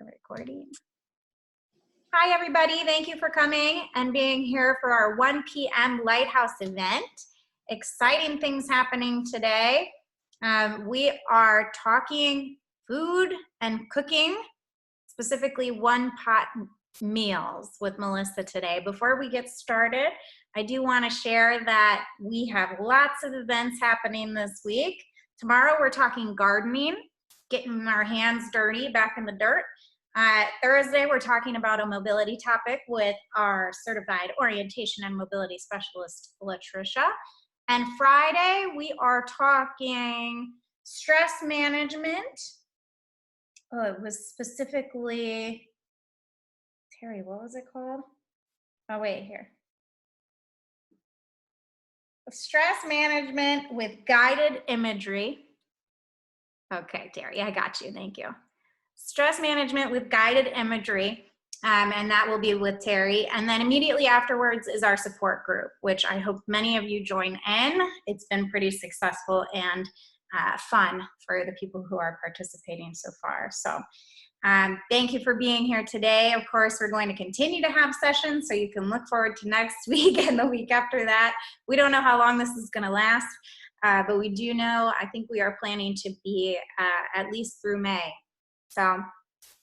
Recording. Hi, everybody. Thank you for coming and being here for our 1 p.m. Lighthouse event. Exciting things happening today. We are talking food and cooking, specifically one-pot meals with Melissa today. Before we get started, I do want to share that we have lots of events happening this week. Tomorrow, we're talking gardening, getting our hands dirty, back in the dirt. Thursday, we're talking about a mobility topic with our certified orientation and mobility specialist, Latricia. And Friday, we are talking stress management. Oh, it was specifically, Terry, what was it called? Oh, wait, here. Stress management with guided imagery. Okay, Terry, I got you. Thank you. Stress management with guided imagery, and that will be with Terry. And then immediately afterwards is our support group, which I hope many of you join in. It's been pretty successful and fun for the people who are participating so far. So thank you for being here today. Of course, we're going to continue to have sessions, so you can look forward to next week and the week after that. We don't know how long this is going to last, but we do know, I think we are planning to be at least through May. So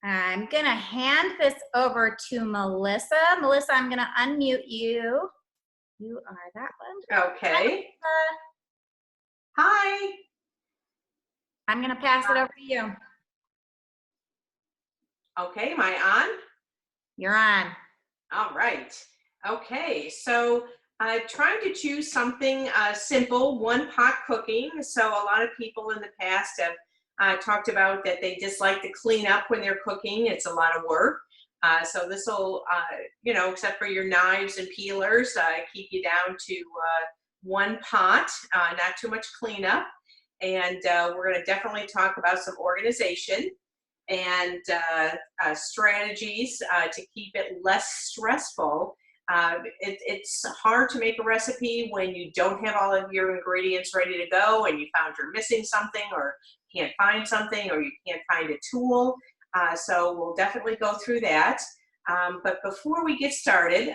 I'm going to hand this over to Melissa. Melissa, I'm going to unmute you. You are that one. Okay. Hi. I'm going to pass it over to you. Okay, am I on? You're on. All right. Okay, so trying to choose something simple, one-pot cooking. So a lot of people in the past have talked about that they just like to clean up when they're cooking. It's a lot of work. So this will, you know, except for your knives and peelers, keep you down to one pot, not too much cleanup. And we're going to definitely talk about some organization and strategies to keep it less stressful. It's hard to make a recipe when you don't have all of your ingredients ready to go and you found you're missing something or can't find something or you can't find a tool. So we'll definitely go through that. But before we get started,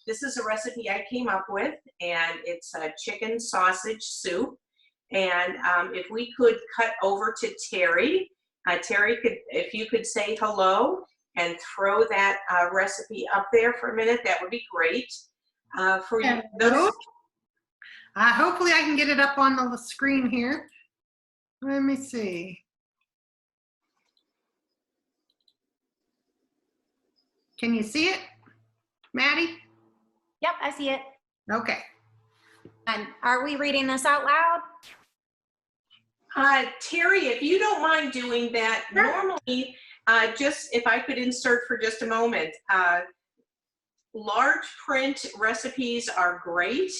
this is a recipe I came up with, and it's a chicken sausage soup. And if we could cut over to Terry, Terry, if you could say hello and throw that recipe up there for a minute, that would be great. For you, hopefully I can get it up on the screen here. Let me see. Can you see it, Maddie? Yep, I see it. Okay. And are we reading this out loud? Terry, if you don't mind doing that, sure. Normally, just if I could insert for just a moment, large print recipes are great.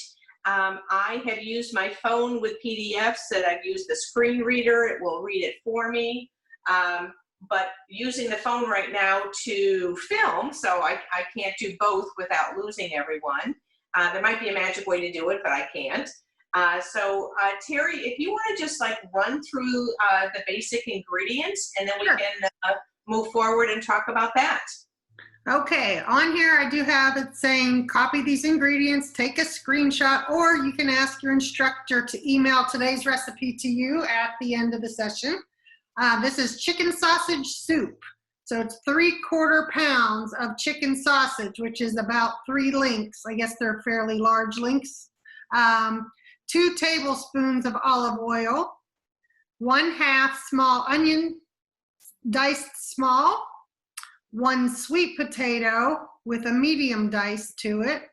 I have used my phone with PDFs that I've used the screen reader. It will read it for me. But using the phone right now to film, so I can't do both without losing everyone. There might be a magic way to do it, but I can't. So Terry, if you want to just like run through the basic ingredients, and then we can move forward and talk about that. Okay, on here I do have it saying copy these ingredients, take a screenshot, or you can ask your instructor to email today's recipe to you at the end of the session. This is chicken sausage soup. So it's 3/4 pounds of chicken sausage, which is about 3 links. I guess they're fairly large links. 2 tablespoons of olive oil, 1/2 small onion, diced small, 1 sweet potato with a medium dice to it,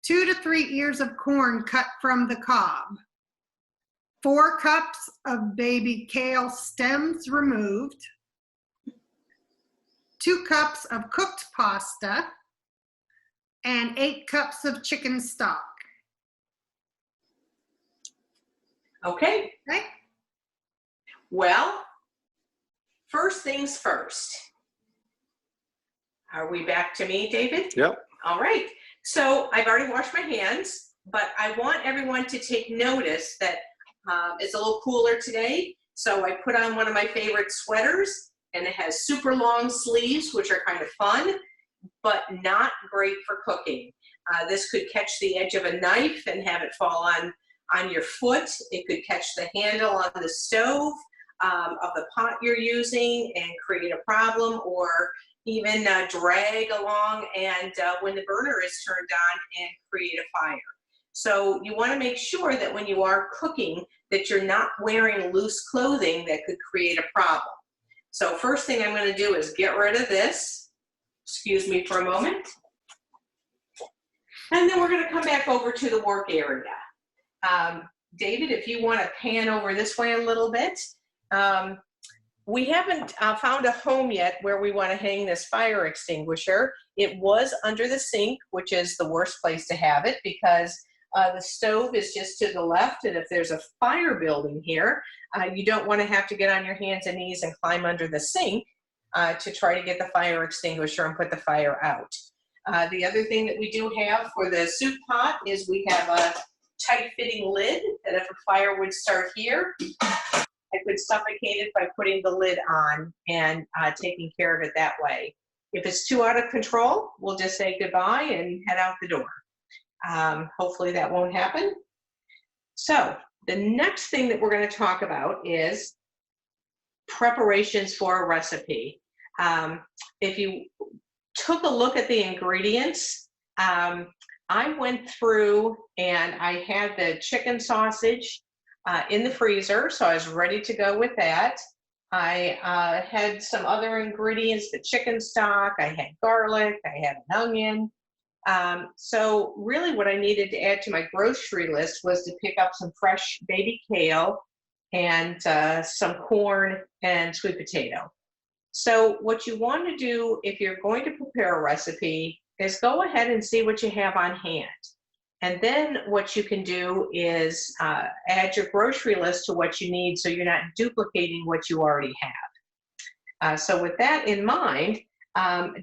2 to 3 ears of corn cut from the cob, 4 cups of baby kale stems removed, 2 cups of cooked pasta, and 8 cups of chicken stock. Okay. Okay. Well, first things first. Are we back to me, David? Yep. All right. So I've already washed my hands, but I want everyone to take notice that it's a little cooler today. So I put on one of my favorite sweaters, and it has super long sleeves, which are kind of fun, but not great for cooking. This could catch the edge of a knife and have it fall on your foot. It could catch the handle on the stove of the pot you're using and create a problem, or even drag along and when the burner is turned on and create a fire. So you want to make sure that when you are cooking that you're not wearing loose clothing that could create a problem. So first thing I'm going to do is get rid of this. Excuse me for a moment. And then we're going to come back over to the work area. David, if you want to pan over this way a little bit. We haven't found a home yet where we want to hang this fire extinguisher. It was under the sink, which is the worst place to have it because the stove is just to the left, and if there's a fire building here, you don't want to have to get on your hands and knees and climb under the sink to try to get the fire extinguisher and put the fire out. The other thing that we do have for the soup pot is we have a tight-fitting lid that if a fire would start here, I could suffocate it by putting the lid on and taking care of it that way. If it's too out of control, we'll just say goodbye and head out the door. Hopefully that won't happen. So the next thing that we're going to talk about is preparations for a recipe. If you took a look at the ingredients, I went through and I had the chicken sausage in the freezer, so I was ready to go with that. I had some other ingredients, the chicken stock, I had garlic, I had an onion. So really what I needed to add to my grocery list was to pick up some fresh baby kale and some corn and sweet potato. So what you want to do if you're going to prepare a recipe is go ahead and see what you have on hand. And then what you can do is add your grocery list to what you need so you're not duplicating what you already have. So with that in mind,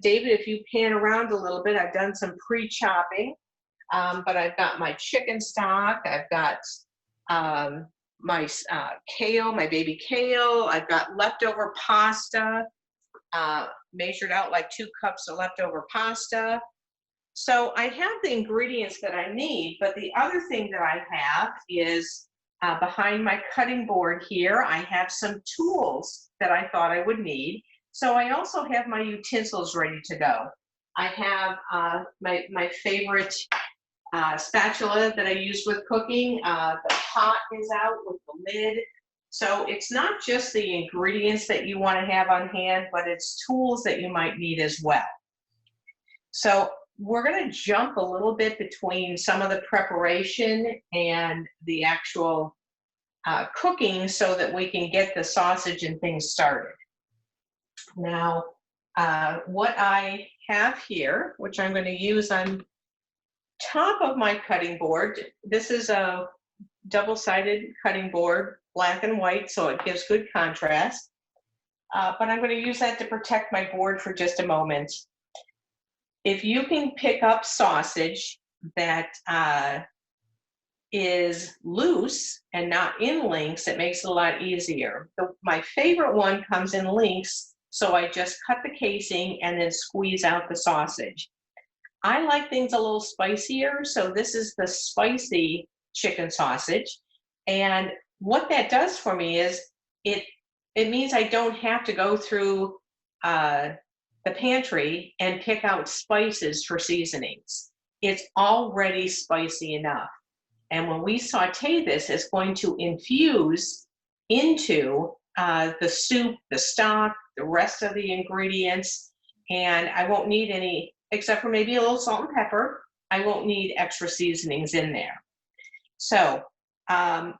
David, if you pan around a little bit, I've done some pre-chopping, but I've got my chicken stock, I've got my kale, my baby kale, I've got leftover pasta, measured out like 2 cups of leftover pasta. So I have the ingredients that I need, but the other thing that I have is behind my cutting board here, I have some tools that I thought I would need. So I also have my utensils ready to go. I have my favorite spatula that I use with cooking. The pot is out with the lid. So it's not just the ingredients that you want to have on hand, but it's tools that you might need as well. So we're going to jump a little bit between some of the preparation and the actual cooking so that we can get the sausage and things started. Now, what I have here, which I'm going to use on top of my cutting board, this is a double-sided cutting board, black and white, so it gives good contrast. But I'm going to use that to protect my board for just a moment. If you can pick up sausage that is loose and not in links, it makes it a lot easier. My favorite one comes in links, so I just cut the casing and then squeeze out the sausage. I like things a little spicier, so this is the spicy chicken sausage. And what that does for me is it means I don't have to go through the pantry and pick out spices for seasonings. It's already spicy enough. And when we saute this, it's going to infuse into the soup, the stock, the rest of the ingredients, and I won't need any, except for maybe a little salt and pepper, I won't need extra seasonings in there. So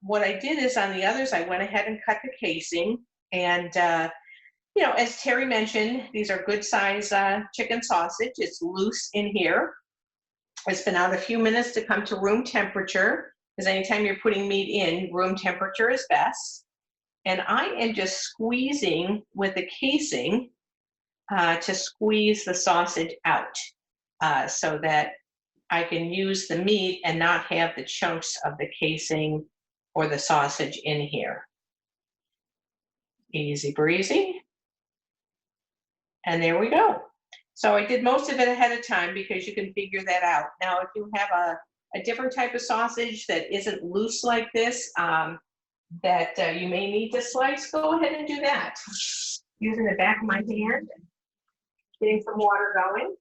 what I did is on the others, I went ahead and cut the casing, and you know, as Terry mentioned, these are good size chicken sausage. It's loose in here. It's been out a few minutes to come to room temperature, because anytime you're putting meat in, room temperature is best. And I am just squeezing with the casing to squeeze the sausage out so that I can use the meat and not have the chunks of the casing or the sausage in here. Easy breezy. And there we go. So I did most of it ahead of time because you can figure that out. Now, if you have a different type of sausage that isn't loose like this, that you may need to slice, go ahead and do that. Using the back of my hand, getting some water going.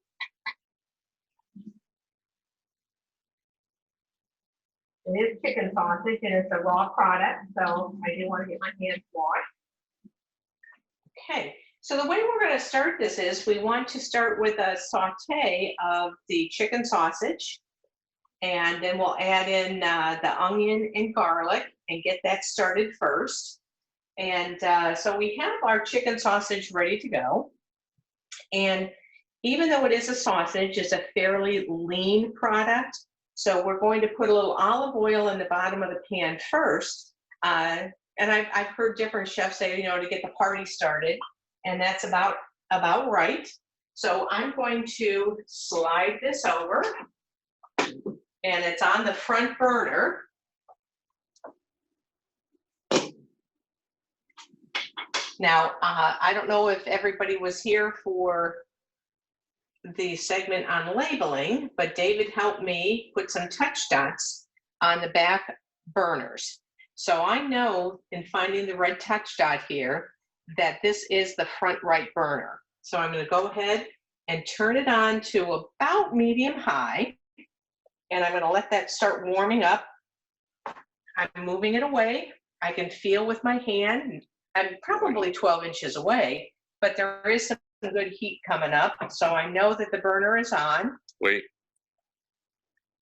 It is chicken sausage and it's a raw product, so I do want to get my hands washed. Okay, so the way we're going to start this is we want to start with a saute of the chicken sausage, and then we'll add in the onion and garlic and get that started first. And so we have our chicken sausage ready to go. And even though it is a sausage, it's a fairly lean product. So we're going to put a little olive oil in the bottom of the pan first. And I've heard different chefs say, you know, to get the party started. And that's about right. So I'm going to slide this over. And it's on the front burner. Now, I don't know if everybody was here for the segment on labeling, but David helped me put some touch dots on the back burners. So I know in finding the red touch dot here that this is the front right burner. So I'm going to go ahead and turn it on to about medium high, and I'm going to let that start warming up. I'm moving it away. I can feel with my hand. I'm probably 12 inches away, but there is some good heat coming up, so I know that the burner is on. Wait,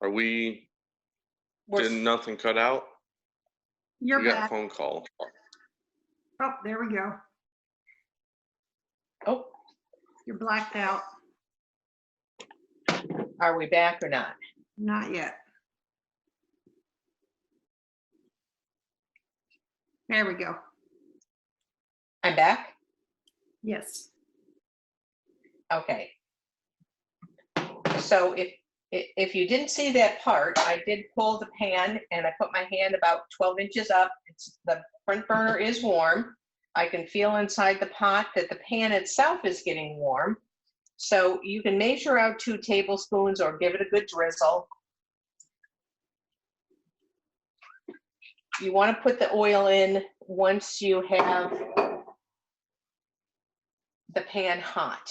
did nothing cut out? You're We got a back. phone call. Oh, there we go. Oh, You're blacked out. are we back or not? Not yet. There we go. I'm back? Yes. Okay. So if you didn't see that part, I did pull the pan and I put my hand about 12 inches up. The front burner is warm. I can feel inside the pot that the pan itself is getting warm. So you can measure out 2 tablespoons or give it a good drizzle. You want to put the oil in once you have the pan hot,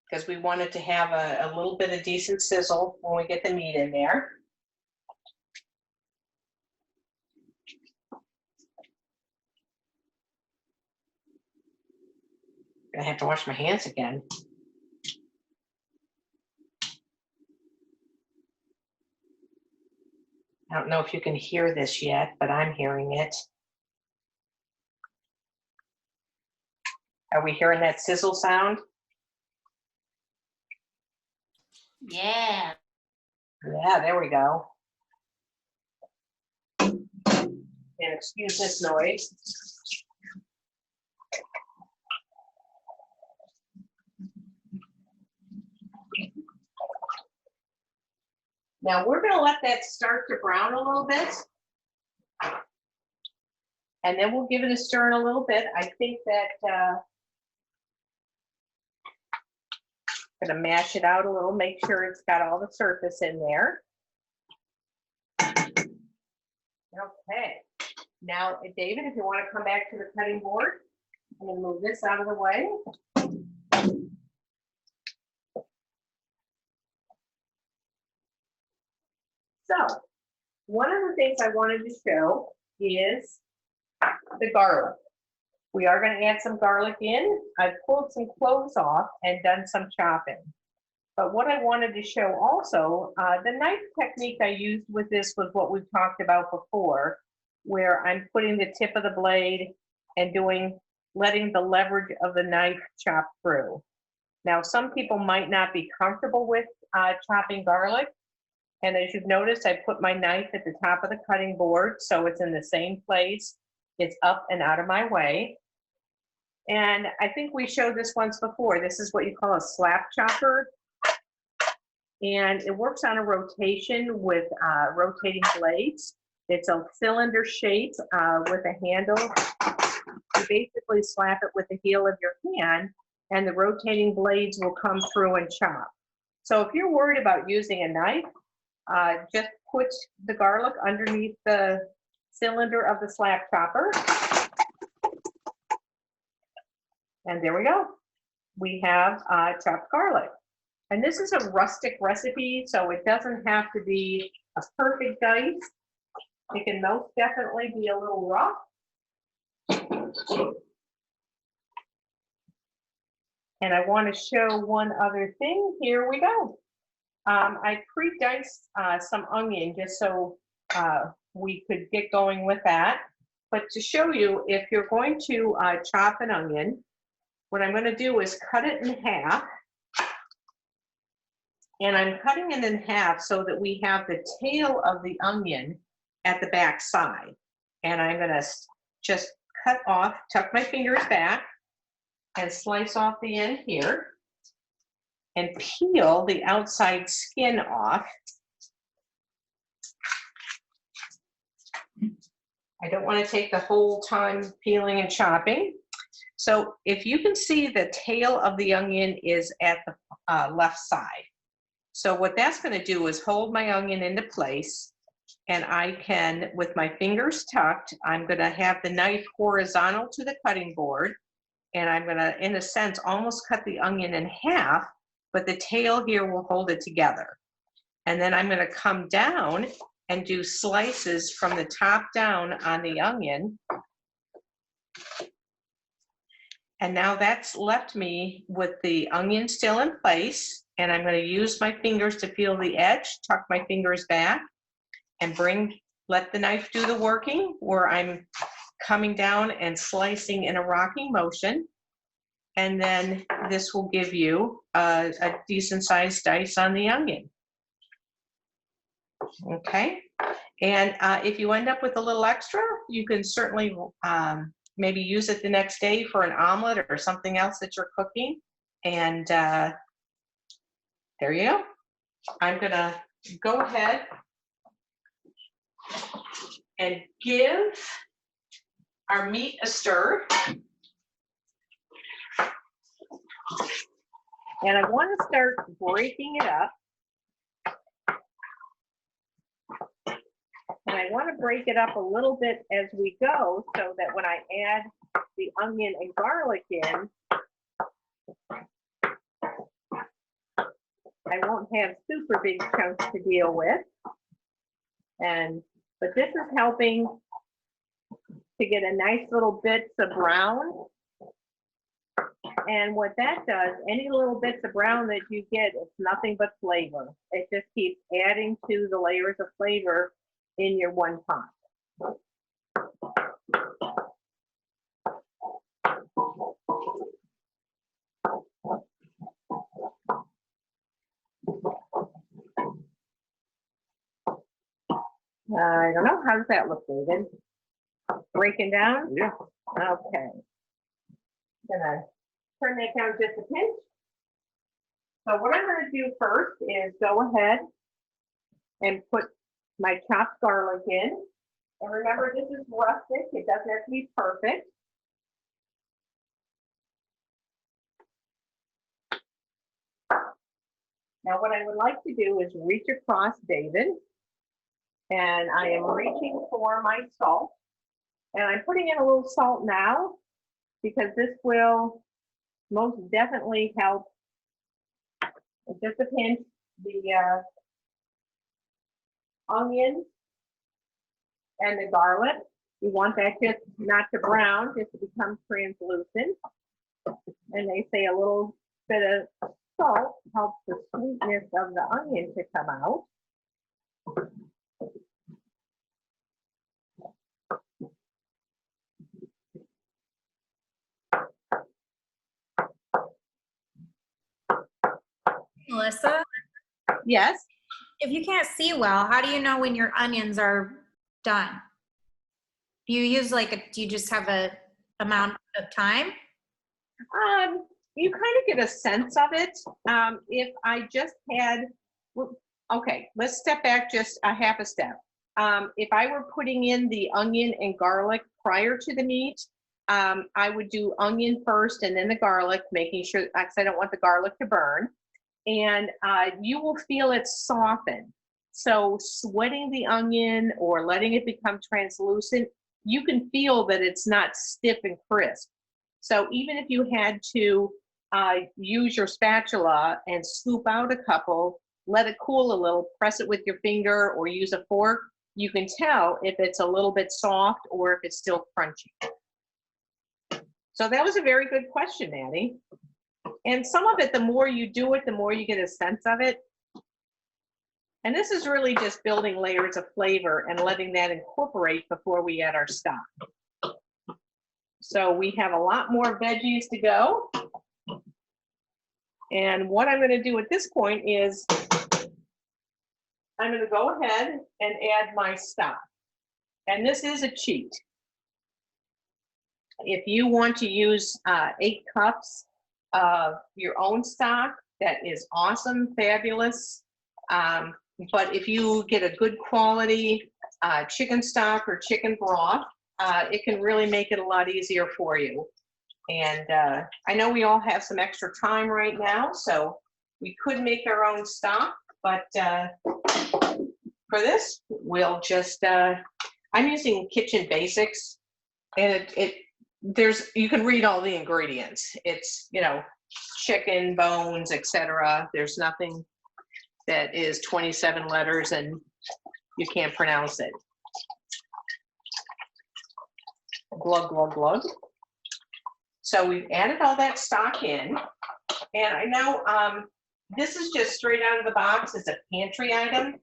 because we want it to have a little bit of decent sizzle when we get the meat in there. I have to wash my hands again. I don't know if you can hear this yet, but I'm hearing it. Are we hearing that sizzle sound? Yeah. Yeah, there we go. And excuse this noise. Now we're going to let that start to brown a little bit. And then we'll give it a stir in a little bit. I think that I'm going to mash it out a little, make sure it's got all the surface in there. Okay. Now, David, if you want to come back to the cutting board, I'm going to move this out of the way. So, one of the things I wanted to show is the garlic. We are going to add some garlic in. I've pulled some cloves off and done some chopping. But what I wanted to show also, the knife technique I used with this was what we've talked about before, where I'm putting the tip of the blade and letting the leverage of the knife chop through. Now, some people might not be comfortable with chopping garlic. And as you've noticed, I put my knife at the top of the cutting board, so it's in the same place. It's up and out of my way. And I think we showed this once before. This is what you call a slap chopper. And it works on a rotation with rotating blades. It's a cylinder shape with a handle. You basically slap it with the heel of your hand, and the rotating blades will come through and chop. So if you're worried about using a knife, just put the garlic underneath the cylinder of the slab chopper. And there we go. We have chopped garlic. And this is a rustic recipe, so it doesn't have to be a perfect dice. It can most definitely be a little rough. And I want to show one other thing. Here we go. I pre-diced some onion just so we could get going with that. But to show you, if you're going to chop an onion, what I'm going to do is cut it in half. And I'm cutting it in half so that we have the tail of the onion at the back side. And I'm going to just cut off, tuck my fingers back, and slice off the end here, and peel the outside skin off. I don't want to take the whole time peeling and chopping. So if you can see, the tail of the onion is at the left side. So what that's going to do is hold my onion into place, and I can, with my fingers tucked, I'm going to have the knife horizontal to the cutting board, and I'm going to, in a sense, almost cut the onion in half, but the tail here will hold it together. And then I'm going to come down and do slices from the top down on the onion. And now that's left me with the onion still in place, and I'm going to use my fingers to feel the edge, tuck my fingers back, and let the knife do the working, where I'm coming down and slicing in a rocking motion. And then this will give you a decent sized dice on the onion. Okay, and if you end up with a little extra, you can certainly maybe use it the next day for an omelet or something else that you're cooking. And there you go. I'm gonna go ahead and give our meat a stir. And I want to start breaking it up. And I want to break it up a little bit as we go, so that when I add the onion and garlic in, I won't have super big chunks to deal with. But this is helping to get a nice little bits of brown. And what that does, any little bits of brown that you get, it's nothing but flavor. It just keeps adding to the layers of flavor in your one pot. I don't know, how does that look, David? Breaking down? Yeah. Okay. Gonna turn that down just a pinch. So what I'm gonna do first is go ahead and put my chopped garlic in. And remember, this is rustic, it doesn't have to be perfect. Now what I would like to do is reach across David, and I am reaching for my salt. And I'm putting in a little salt now, because this will most definitely help, just a pinch, the onion and the garlic. You want that just not to brown, just to become translucent. And they say a little bit of salt helps the sweetness of the onion to come out. Melissa, Yes. if you can't see well, how do you know when your onions are done? Do you use do you just have a amount of time? You kind of get a sense of it. If I just had, okay, let's step back just a half a step. If I were putting in the onion and garlic prior to the meat, I would do onion first and then the garlic, making sure, because I don't want the garlic to burn. And you will feel it soften. So sweating the onion or letting it become translucent, you can feel that it's not stiff and crisp. So even if you had to use your spatula and scoop out a couple, let it cool a little, press it with your finger or use a fork, you can tell if it's a little bit soft or if it's still crunchy. So that was a very good question, Maddie. And some of it, the more you do it, the more you get a sense of it. And this is really just building layers of flavor and letting that incorporate before we add our stock. So we have a lot more veggies to go. And what I'm going to do at this point is I'm going to go ahead and add my stock. And this is a cheat. If you want to use 8 cups of your own stock, that is awesome, fabulous. But if you get a good quality chicken stock or chicken broth, it can really make it a lot easier for you. And I know we all have some extra time right now, so we could make our own stock, but for this, we'll just, I'm using Kitchen Basics, and you can read all the ingredients. It's, you know, chicken, bones, etc. There's nothing that is 27 letters and you can't pronounce it. Glug, glug, glug. So we've added all that stock in, and I know this is just straight out of the box. It's a pantry item.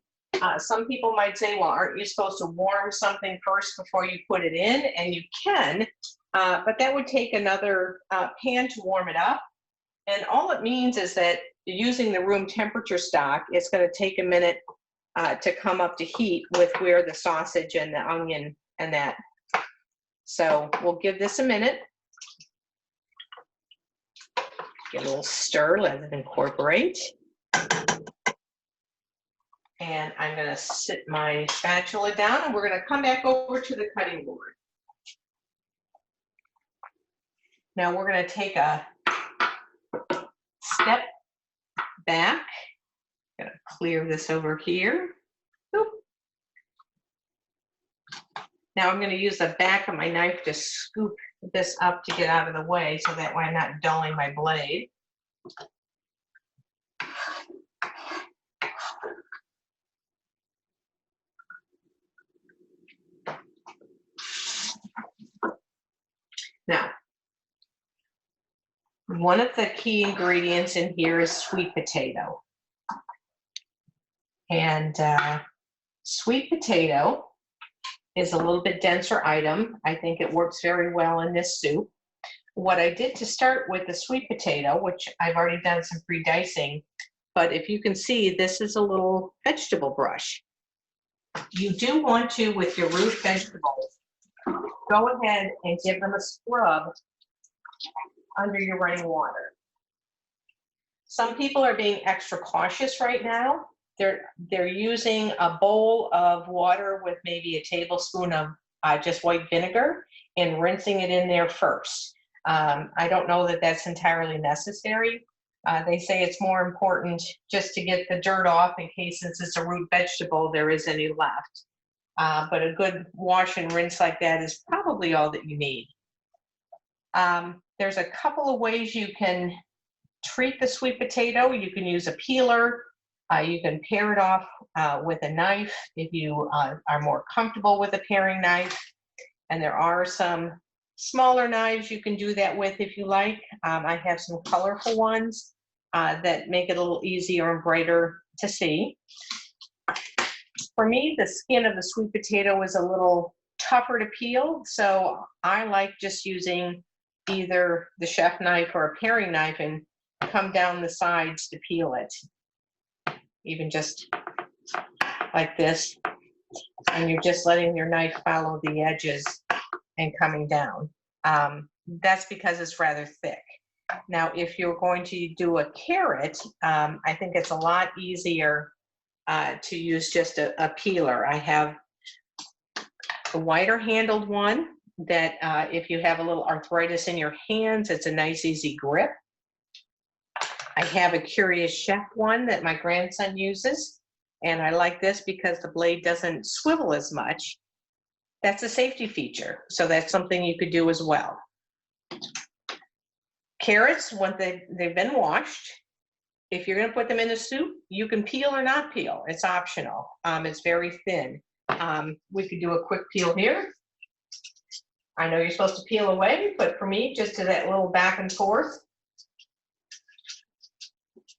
Some people might say, well, aren't you supposed to warm something first before you put it in? And you can, but that would take another pan to warm it up. And all it means is that using the room temperature stock, it's going to take a minute to come up to heat with where the sausage and the onion and that. So we'll give this a minute. Get a little stir, let it incorporate. And I'm going to sit my spatula down, and we're going to come back over to the cutting board. Now we're going to take a step back. I'm going to clear this over here. Boop. Now I'm going to use the back of my knife to scoop this up to get out of the way, so that way I'm not dulling my blade. Now, one of the key ingredients in here is sweet potato. And sweet potato is a little bit denser item. I think it works very well in this soup. What I did to start with the sweet potato, which I've already done some pre-dicing, but if you can see, this is a little vegetable brush. You do want to, with your root vegetables, go ahead and give them a scrub under your running water. Some people are being extra cautious right now. They're using a bowl of water with maybe a tablespoon of just white vinegar and rinsing it in there first. I don't know that that's entirely necessary. They say it's more important just to get the dirt off in case, since it's a root vegetable, there is any left. But a good wash and rinse like that is probably all that you need. There's a couple of ways you can treat the sweet potato. You can use a peeler. You can pare it off with a knife if you are more comfortable with a paring knife. And there are some smaller knives you can do that with if you like. I have some colorful ones that make it a little easier and brighter to see. For me, the skin of the sweet potato is a little tougher to peel, so I like just using either the chef knife or a paring knife and come down the sides to peel it. Even just like this, and you're just letting your knife follow the edges and coming down. That's because it's rather thick. Now, if you're going to do a carrot, I think it's a lot easier to use just a peeler. I have a wider handled one, that if you have a little arthritis in your hands, it's a nice, easy grip. I have a Curious Chef one that my grandson uses, and I like this because the blade doesn't swivel as much. That's a safety feature, so that's something you could do as well. Carrots, once they've been washed, if you're going to put them in a soup, you can peel or not peel. It's optional. It's very thin. We could do a quick peel here. I know you're supposed to peel away, but for me, just to that little back and forth,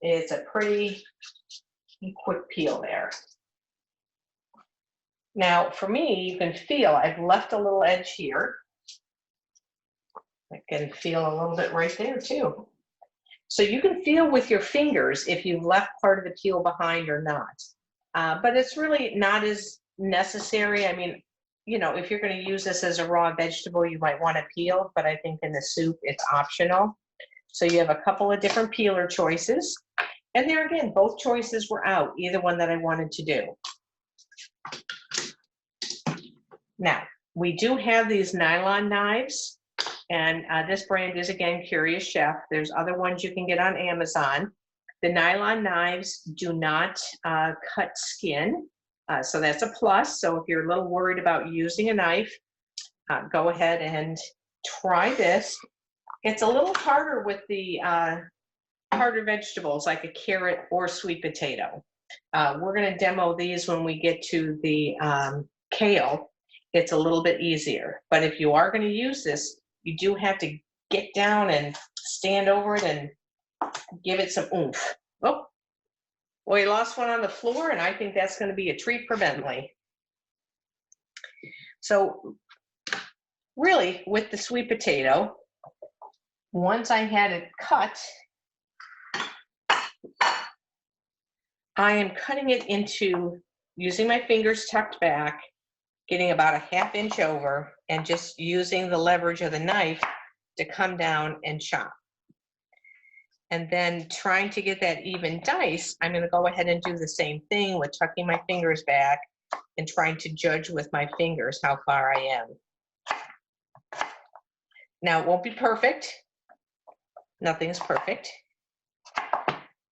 it's a pretty quick peel there. Now, for me, you can feel I've left a little edge here. I can feel a little bit right there too. So you can feel with your fingers if you've left part of the peel behind or not. But it's really not as necessary. I mean, you know, if you're going to use this as a raw vegetable, you might want to peel, but I think in the soup, it's optional. So you have a couple of different peeler choices. And there again, both choices were out, either one that I wanted to do. Now, we do have these nylon knives, and this brand is, again, Curious Chef. There's other ones you can get on Amazon. The nylon knives do not cut skin, so that's a plus. So if you're a little worried about using a knife, go ahead and try this. It's a little harder with the harder vegetables like a carrot or sweet potato. We're going to demo these when we get to the kale. It's a little bit easier, but if you are going to use this, you do have to get down and stand over it and give it some oomph. Oh, well, we lost one on the floor, and I think that's going to be a treat for Bentley. So really, with the sweet potato, once I had it cut, I am cutting it into, using my fingers tucked back, getting about a ½ inch over, and just using the leverage of the knife to come down and chop. And then trying to get that even dice, I'm going to go ahead and do the same thing with tucking my fingers back and trying to judge with my fingers how far I am. Now, it won't be perfect. Nothing is perfect.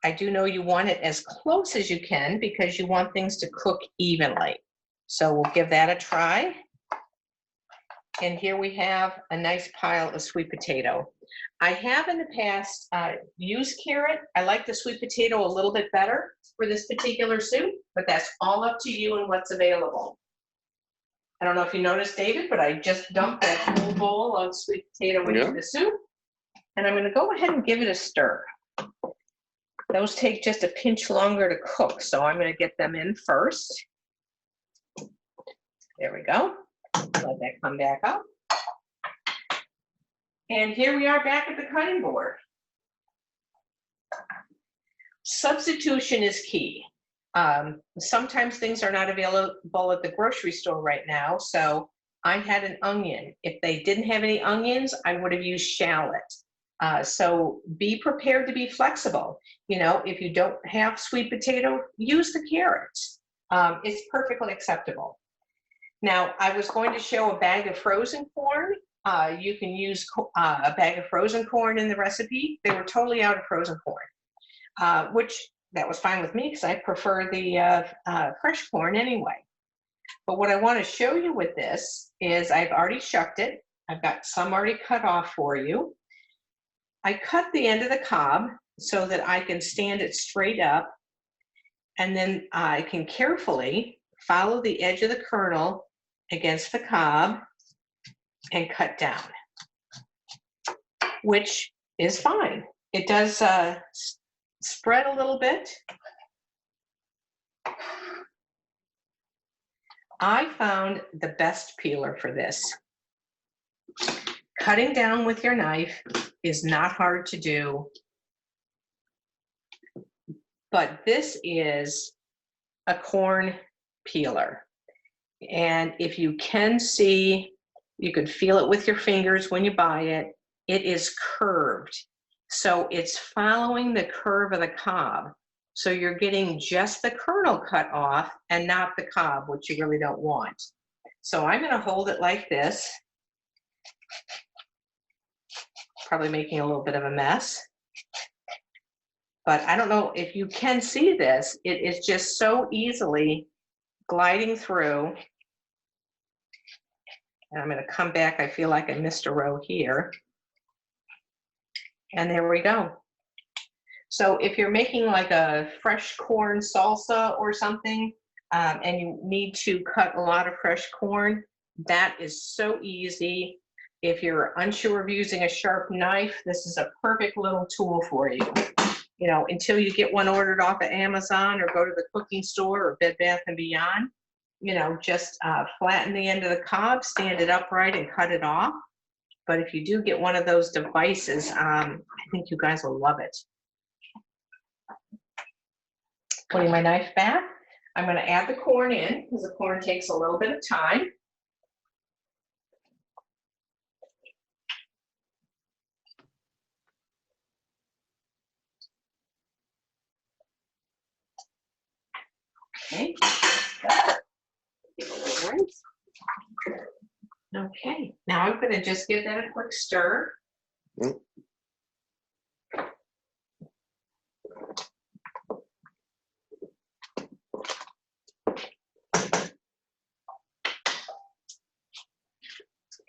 I do know you want it as close as you can because you want things to cook evenly. So we'll give that a try. And here we have a nice pile of sweet potato. I have in the past used carrot. I like the sweet potato a little bit better for this particular soup, but that's all up to you and what's available. I don't know if you noticed, David, but I just dumped that whole bowl of sweet potato into the soup. And I'm going to go ahead and give it a stir. Those take just a pinch longer to cook, so I'm going to get them in first. There we go. Let that come back up. And here we are back at the cutting board. Substitution is key. Sometimes things are not available at the grocery store right now, so I had an onion. If they didn't have any onions, I would have used shallot. So be prepared to be flexible. You know, if you don't have sweet potato, use the carrots. It's perfectly acceptable. Now, I was going to show a bag of frozen corn. You can use a bag of frozen corn in the recipe. They were totally out of frozen corn, which that was fine with me because I prefer the fresh corn anyway. But what I want to show you with this is I've already shucked it. I've got some already cut off for you. I cut the end of the cob so that I can stand it straight up, and then I can carefully follow the edge of the kernel against the cob and cut down, which is fine. It does spread a little bit. I found the best peeler for this. Cutting down with your knife is not hard to do, but this is a corn peeler. And if you can see, you could feel it with your fingers when you buy it, it is curved. So it's following the curve of the cob. So you're getting just the kernel cut off and not the cob, which you really don't want. So I'm going to hold it like this. Probably making a little bit of a mess. But I don't know if you can see this. It is just so easily gliding through. And I'm going to come back. I feel like I missed a row here. And there we go. So if you're making like a fresh corn salsa or something, and you need to cut a lot of fresh corn, that is so easy. If you're unsure of using a sharp knife, this is a perfect little tool for you. You know, until you get one ordered off of Amazon or go to the cooking store or Bed Bath & Beyond, you know, just flatten the end of the cob, stand it upright and cut it off. But if you do get one of those devices, I think you guys will love it. Putting my knife back, I'm going to add the corn in because the corn takes a little bit of time. Okay. Give a little rinse. Okay, now I'm going to just give that a quick stir.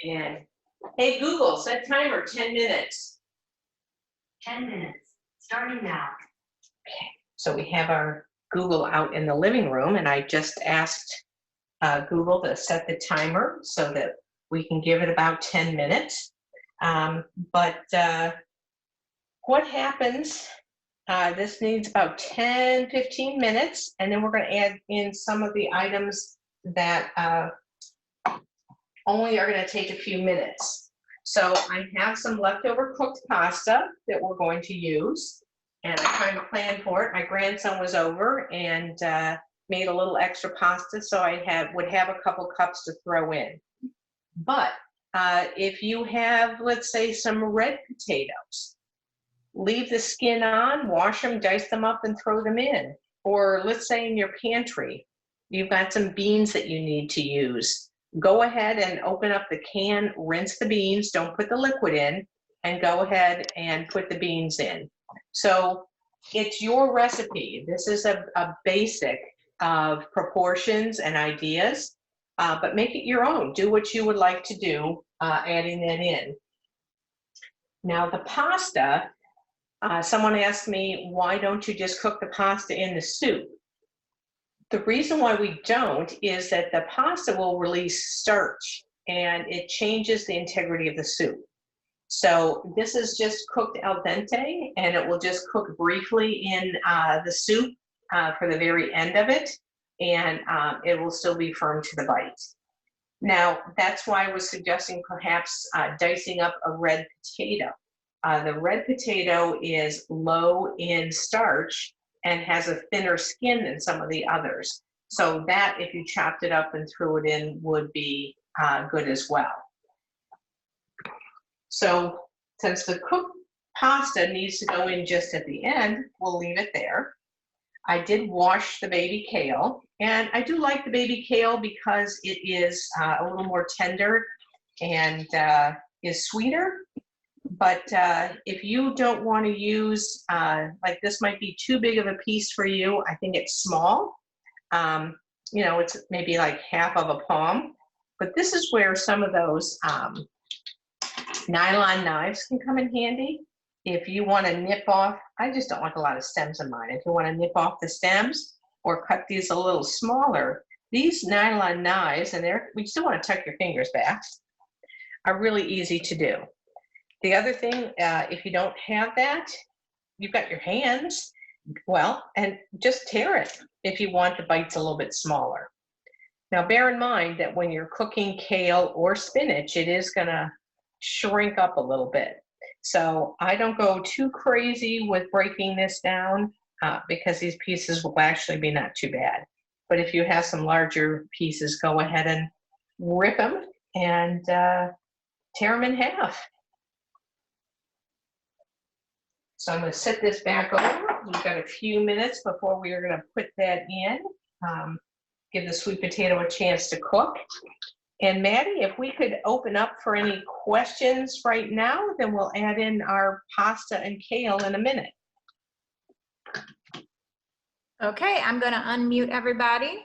And hey, Google, set timer 10 minutes. 10 minutes, starting now. Okay, so we have our Google out in the living room, and I just asked Google to set the timer so that we can give it about 10 minutes. What happens, this needs about 10, 15 minutes, and then we're going to add in some of the items that only are going to take a few minutes. So I have some leftover cooked pasta that we're going to use, and I kind of planned for it. My grandson was over and made a little extra pasta, so I would have a couple cups to throw in. But if you have, let's say, some red potatoes, leave the skin on, wash them, dice them up, and throw them in. Or let's say in your pantry, you've got some beans that you need to use. Go ahead and open up the can, rinse the beans, don't put the liquid in, and go ahead and put the beans in. So it's your recipe. This is a basic of proportions and ideas, but make it your own. Do what you would like to do, adding that in. Now the pasta, someone asked me, why don't you just cook the pasta in the soup? The reason why we don't is that the pasta will release starch and it changes the integrity of the soup. So this is just cooked al dente, and it will just cook briefly in the soup for the very end of it, and it will still be firm to the bite. Now, that's why I was suggesting perhaps dicing up a red potato. The red potato is low in starch and has a thinner skin than some of the others. So that, if you chopped it up and threw it in, would be good as well. So since the cooked pasta needs to go in just at the end, we'll leave it there. I did wash the baby kale, and I do like the baby kale because it is a little more tender and is sweeter. But if you don't want to use, like this might be too big of a piece for you, I think it's small. You know, it's maybe like half of a palm. But this is where some of those nylon knives can come in handy. If you want to nip off, I just don't want a lot of stems in mine. If you want to nip off the stems or cut these a little smaller, these nylon knives, and we still want to tuck your fingers back, are really easy to do. The other thing, if you don't have that, you've got your hands, well, and just tear it if you want the bites a little bit smaller. Now, bear in mind that when you're cooking kale or spinach, it is going to shrink up a little bit. So I don't go too crazy with breaking this down because these pieces will actually be not too bad. But if you have some larger pieces, go ahead and rip them and tear them in half. So I'm going to set this back over. We've got a few minutes before we are going to put that in. Give the sweet potato a chance to cook. And Maddie, if we could open up for any questions right now, then we'll add in our pasta and kale in a minute. Okay, I'm going to unmute everybody.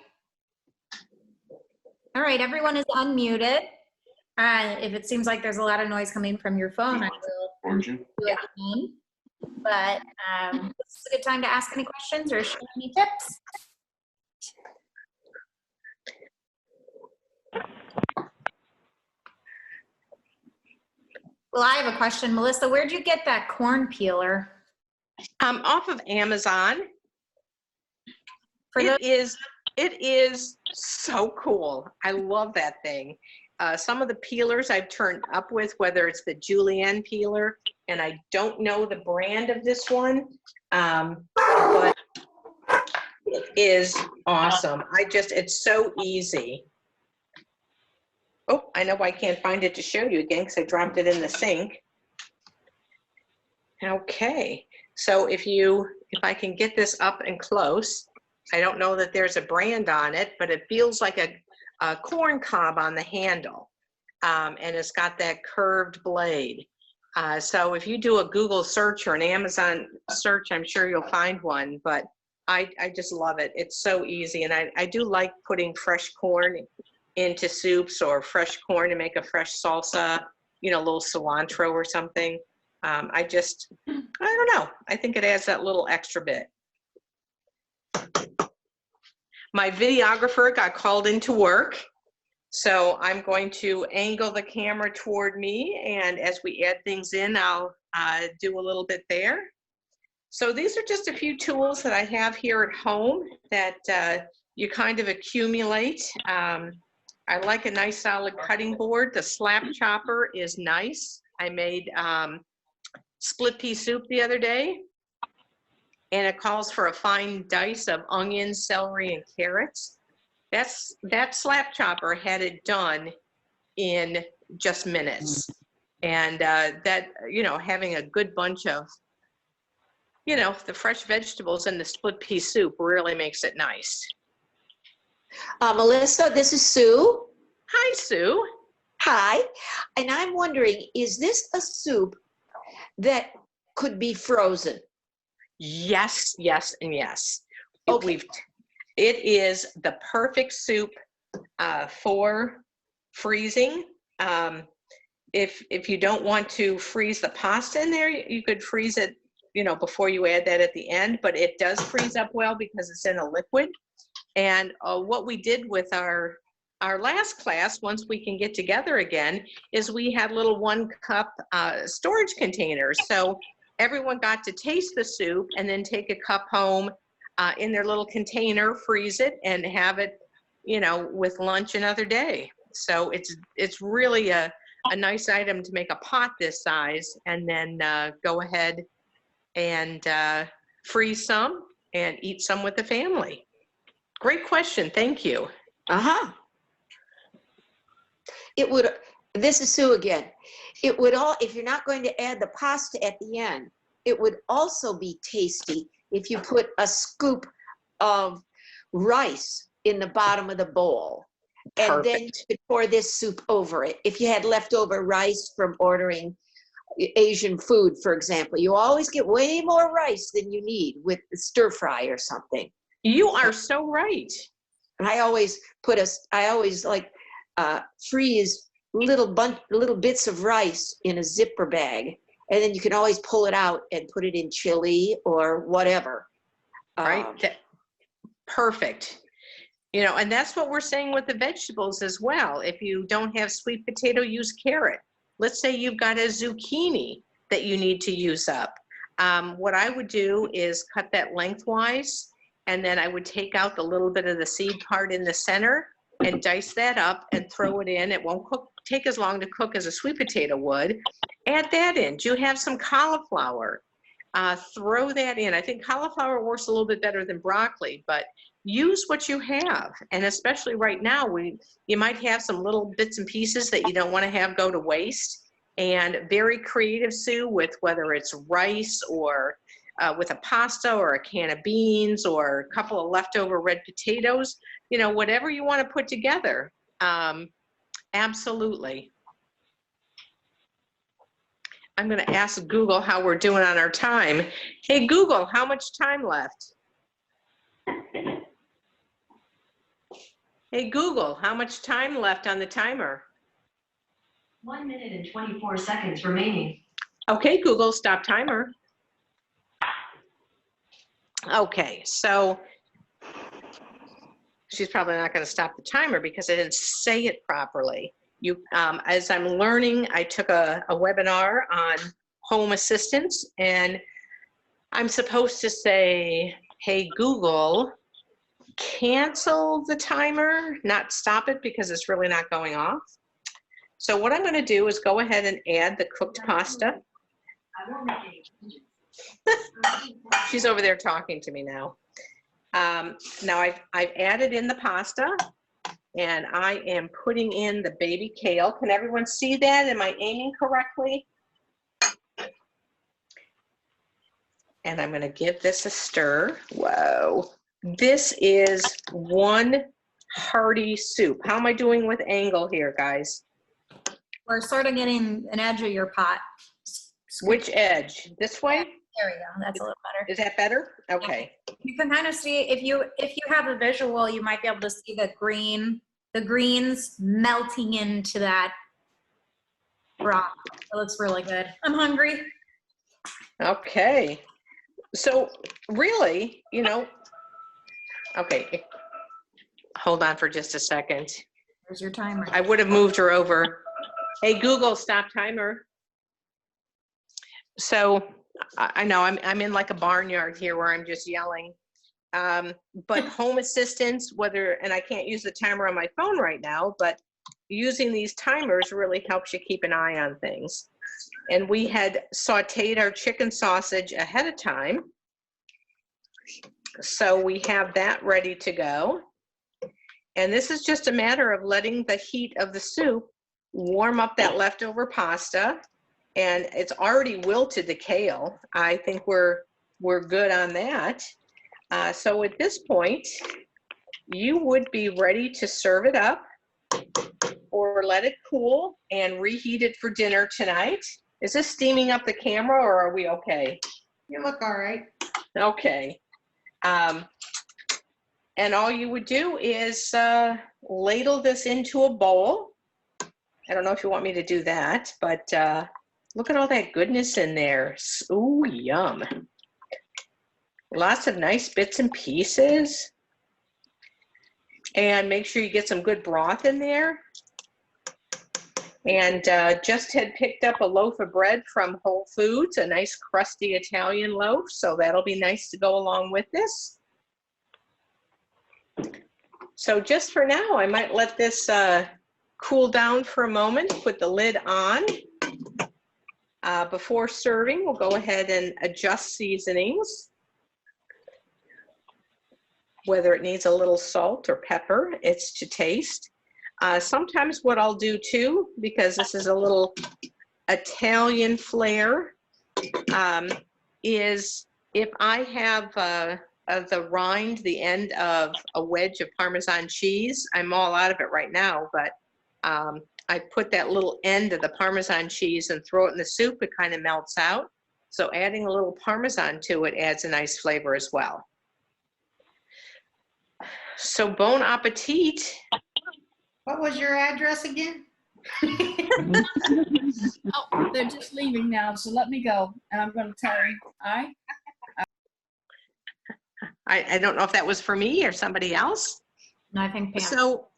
All right, everyone is unmuted. If it seems like there's a lot of noise coming from your phone, I will do it again. But this is a good time to ask any questions or share any tips. Well, I have a question. Melissa, where'd you get that corn peeler? Off of Amazon. For It is so cool. I love that thing. Some of the peelers I've turned up with, whether it's the julienne peeler, and I don't know the brand of this one, but it is awesome. It's so easy. Oh, I know I can't find it to show you again because I dropped it in the sink. Okay, so if I can get this up and close, I don't know that there's a brand on it, but it feels like a corn cob on the handle, and it's got that curved blade. So if you do a Google search or an Amazon search, I'm sure you'll find one, but I just love it. It's so easy, and I do like putting fresh corn into soups or fresh corn to make a fresh salsa, a little cilantro or something. I don't know. I think it adds that little extra bit. My videographer got called into work, so I'm going to angle the camera toward me, and as we add things in, I'll do a little bit there. So these are just a few tools that I have here at home that you kind of accumulate. I like a nice solid cutting board. The slap chopper is nice. I made split pea soup the other day, and it calls for a fine dice of onions, celery, and carrots. That slap chopper had it done in just minutes. And having a good bunch of, the fresh vegetables in the split pea soup really makes it nice. Melissa, this is Sue. Hi, Sue. Hi. And I'm wondering, is this a soup that could be frozen? Yes, yes, and yes. Okay. It is the perfect soup for freezing. If you don't want to freeze the pasta in there, you could freeze it, before you add that at the end, but it does freeze up well because it's in a liquid. And what we did with our last class, once we can get together again, is we had little 1-cup storage containers. So everyone got to taste the soup and then take a cup home in their little container, freeze it, and have it, with lunch another day. So it's really a nice item to make a pot this size, and then go ahead and freeze some and eat some with the family. Great question. Thank you. Uh-huh. This is Sue again. If you're not going to add the pasta at the end, it would also be tasty if you put a scoop of rice in the bottom of the bowl. And Perfect. then you could pour this soup over it. If you had leftover rice from ordering Asian food, for example, you always get way more rice than you need with the stir fry or something. You are so right. And I always freeze little bits of rice in a zipper bag, and then you can always pull it out and put it in chili or whatever. Right. Perfect. And that's what we're saying with the vegetables as well. If you don't have sweet potato, use carrot. Let's say you've got a zucchini that you need to use up. What I would do is cut that lengthwise, and then I would take out the little bit of the seed part in the center and dice that up and throw it in. It won't take as long to cook as a sweet potato would. Add that in. Do you have some cauliflower? Throw that in. I think cauliflower works a little bit better than broccoli, but use what you have. And especially right now, you might have some little bits and pieces that you don't want to have go to waste. And very creative, Sue, with whether it's rice or with a pasta or a can of beans or a couple of leftover red potatoes, whatever you want to put together. Absolutely. I'm going to ask Google how we're doing on our time. Hey, Google, how much time left? Hey, Google, how much time left on the timer? 1 minute and 24 seconds remaining. Okay, Google, stop timer. Okay, so she's probably not going to stop the timer because I didn't say it properly. As I'm learning, I took a webinar on home assistance, and I'm supposed to say, hey, Google, cancel the timer, not stop it because it's really not going off. So what I'm going to do is go ahead and add the cooked pasta. I won't make any changes. She's over there talking to me now. Now I've added in the pasta, and I am putting in the baby kale. Can everyone see that? Am I aiming correctly? And I'm going to give this a stir. Whoa. This is one hearty soup. How am I doing with angle here, guys? We're sort of getting an edge of your pot. Which edge? This way? There we go. That's a little better. Is that better? Okay. You can kind of see, if you have a visual, you might be able to see the greens melting into that broth. It looks really good. I'm hungry. Okay. So really, okay. Hold on for just a second. There's your timer. I would have moved her over. Hey, Google, stop timer. So I know I'm in like a barnyard here where I'm just yelling. But home assistance, and I can't use the timer on my phone right now, but using these timers really helps you keep an eye on things. And we had sauteed our chicken sausage ahead of time. So we have that ready to go. And this is just a matter of letting the heat of the soup warm up that leftover pasta. And it's already wilted the kale. I think we're good on that. So at this point, you would be ready to serve it up or let it cool and reheat it for dinner tonight. Is this steaming up the camera, or are we okay? You look all right. Okay. And all you would do is ladle this into a bowl. I don't know if you want me to do that, but look at all that goodness in there. Ooh, yum. Lots of nice bits and pieces. And make sure you get some good broth in there. And just had picked up a loaf of bread from Whole Foods, a nice crusty Italian loaf. So that'll be nice to go along with this. So just for now, I might let this cool down for a moment, put the lid on. Before serving, we'll go ahead and adjust seasonings. Whether it needs a little salt or pepper, it's to taste. Sometimes what I'll do too, because this is a little Italian flair, is if I have the rind, the end of a wedge of Parmesan cheese, I'm all out of it right now, but I put that little end of the Parmesan cheese and throw it in the soup, it kind of melts out. So adding a little Parmesan to it adds a nice flavor as well. So bon appetit. What was your address again? Oh, they're just leaving now, so let me go, and I'm going to tell them. I don't know if that was for me or somebody else. No, I think Pam. So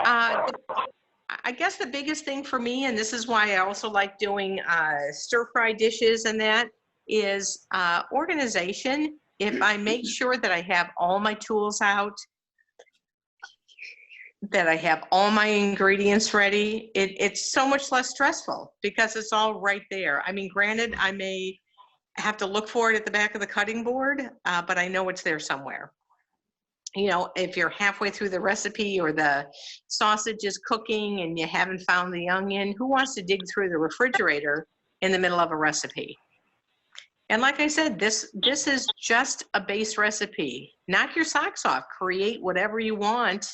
I guess the biggest thing for me, and this is why I also like doing stir-fry dishes and that, is organization. If I make sure that I have all my tools out, that I have all my ingredients ready, it's so much less stressful because it's all right there. I mean, granted, I may have to look for it at the back of the cutting board, but I know it's there somewhere. You know, if you're halfway through the recipe or the sausage is cooking and you haven't found the onion, who wants to dig through the refrigerator in the middle of a recipe? And like I said, this is just a base recipe. Knock your socks off, create whatever you want,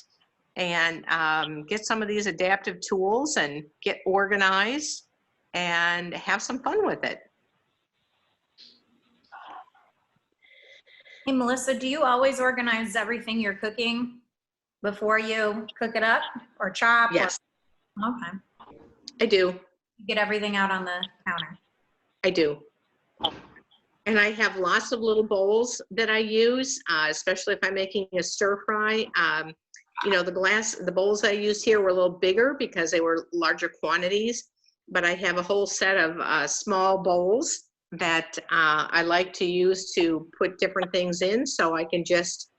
and get some of these adaptive tools and get organized and have some fun with it. Hey, Melissa, do you always organize everything you're cooking before you cook it up or chop? Yes, Okay. I do. You get everything out on the counter. I do. And I have lots of little bowls that I use, especially if I'm making a stir fry. You know, the bowls I used here were a little bigger because they were larger quantities, but I have a whole set of small bowls that I like to use to put different things in, so I can just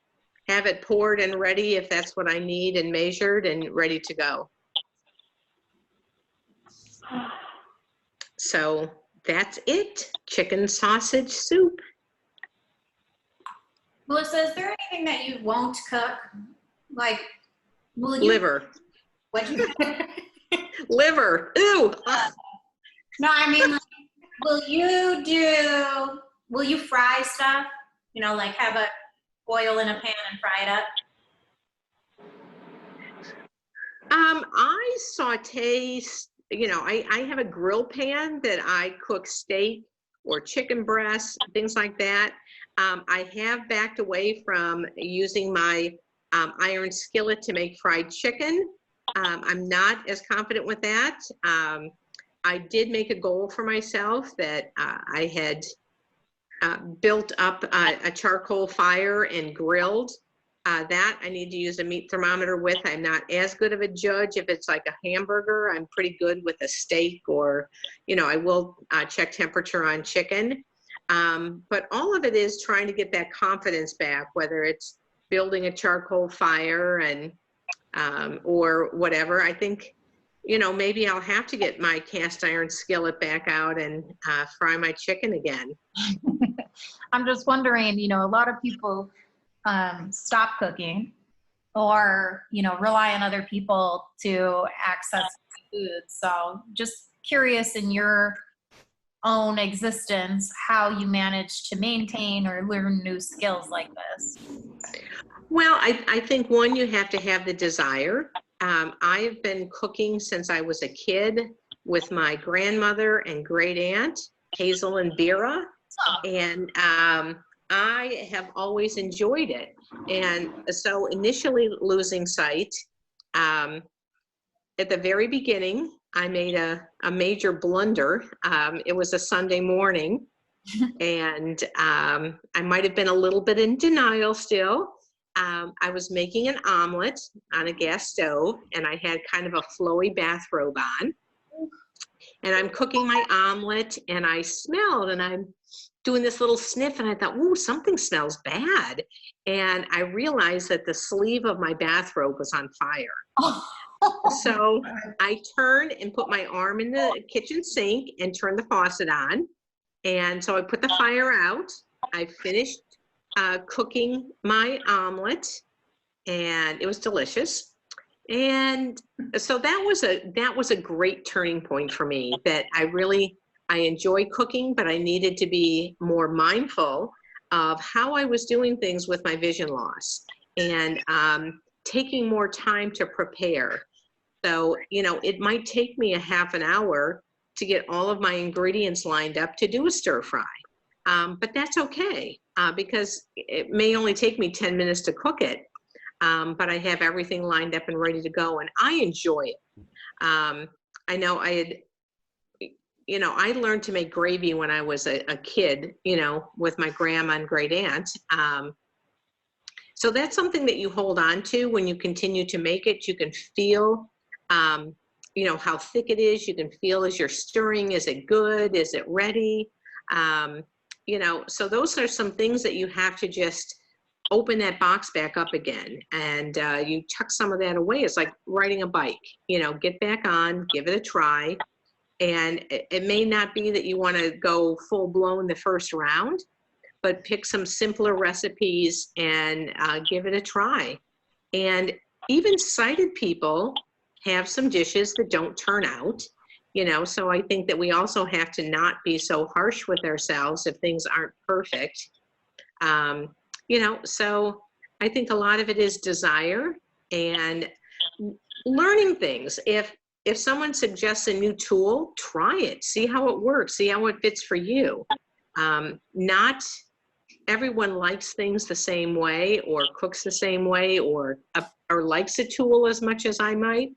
have it poured and ready if that's what I need, and measured and ready to go. So that's it. Chicken sausage soup. Melissa, is there anything that you won't cook? Like, will you? Liver. What you? Liver. Ew. No, I mean, like, will you fry stuff? You know, like have a oil in a pan and fry it up? I saute, you know, I have a grill pan that I cook steak or chicken breasts, things like that. I have backed away from using my iron skillet to make fried chicken. I'm not as confident with that. I did make a goal for myself that I had built up a charcoal fire and grilled. That I need to use a meat thermometer with. I'm not as good of a judge if it's like a hamburger. I'm pretty good with a steak, or, you know, I will check temperature on chicken. But all of it is trying to get that confidence back, whether it's building a charcoal fire and or whatever. I think, you know, maybe I'll have to get my cast iron skillet back out and fry my chicken again. I'm just wondering, you know, a lot of people stop cooking or, you know, rely on other people to access food. So just curious in your own existence, how you manage to maintain or learn new skills like this. Well, I think, one, you have to have the desire. I've been cooking since I was a kid with my grandmother and great aunt, Hazel and Vera. And I have always enjoyed it. And so initially losing sight, at the very beginning, I made a major blunder. It was a Sunday morning, and I might have been a little bit in denial still. I was making an omelet on a gas stove, and I had kind of a flowy bathrobe on. And I'm cooking my omelet, and I smelled, and I'm doing this little sniff, and I thought, ooh, something smells bad. And I realized that the sleeve of my bathrobe was on fire. So I turned and put my arm in the kitchen sink and turned the faucet on. And so I put the fire out. I finished cooking my omelet, and it was delicious. And so that was a great turning point for me, that I enjoy cooking, but I needed to be more mindful of how I was doing things with my vision loss, and taking more time to prepare. So, you know, it might take me a half an hour to get all of my ingredients lined up to do a stir fry. But that's okay, because it may only take me 10 minutes to cook it, but I have everything lined up and ready to go, and I enjoy it. I know I learned to make gravy when I was a kid, you know, with my grandma and great aunt. So that's something that you hold on to when you continue to make it. You can feel, you know, how thick it is. You can feel as you're stirring, is it good? Is it ready? You know, so those are some things that you have to just open that box back up again, and you tuck some of that away. It's like riding a bike, you know, get back on, give it a try. And it may not be that you want to go full blown the first round, but pick some simpler recipes and give it a try. And even sighted people have some dishes that don't turn out, you know, so I think that we also have to not be so harsh with ourselves if things aren't perfect. You know, so I think a lot of it is desire, and learning things. If someone suggests a new tool, try it, see how it works, see how it fits for you. Not everyone likes things the same way or cooks the same way or likes a tool as much as I might.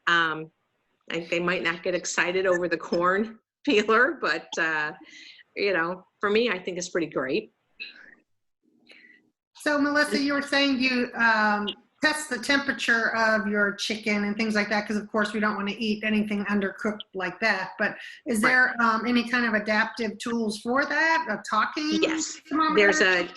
They might not get excited over the corn peeler, but for me, I think it's pretty great. So Melissa, you were saying you test the temperature of your chicken and things like that, because of course we don't want to eat anything undercooked like that. But is there any kind of adaptive tools for that? A talking thermometer? There's a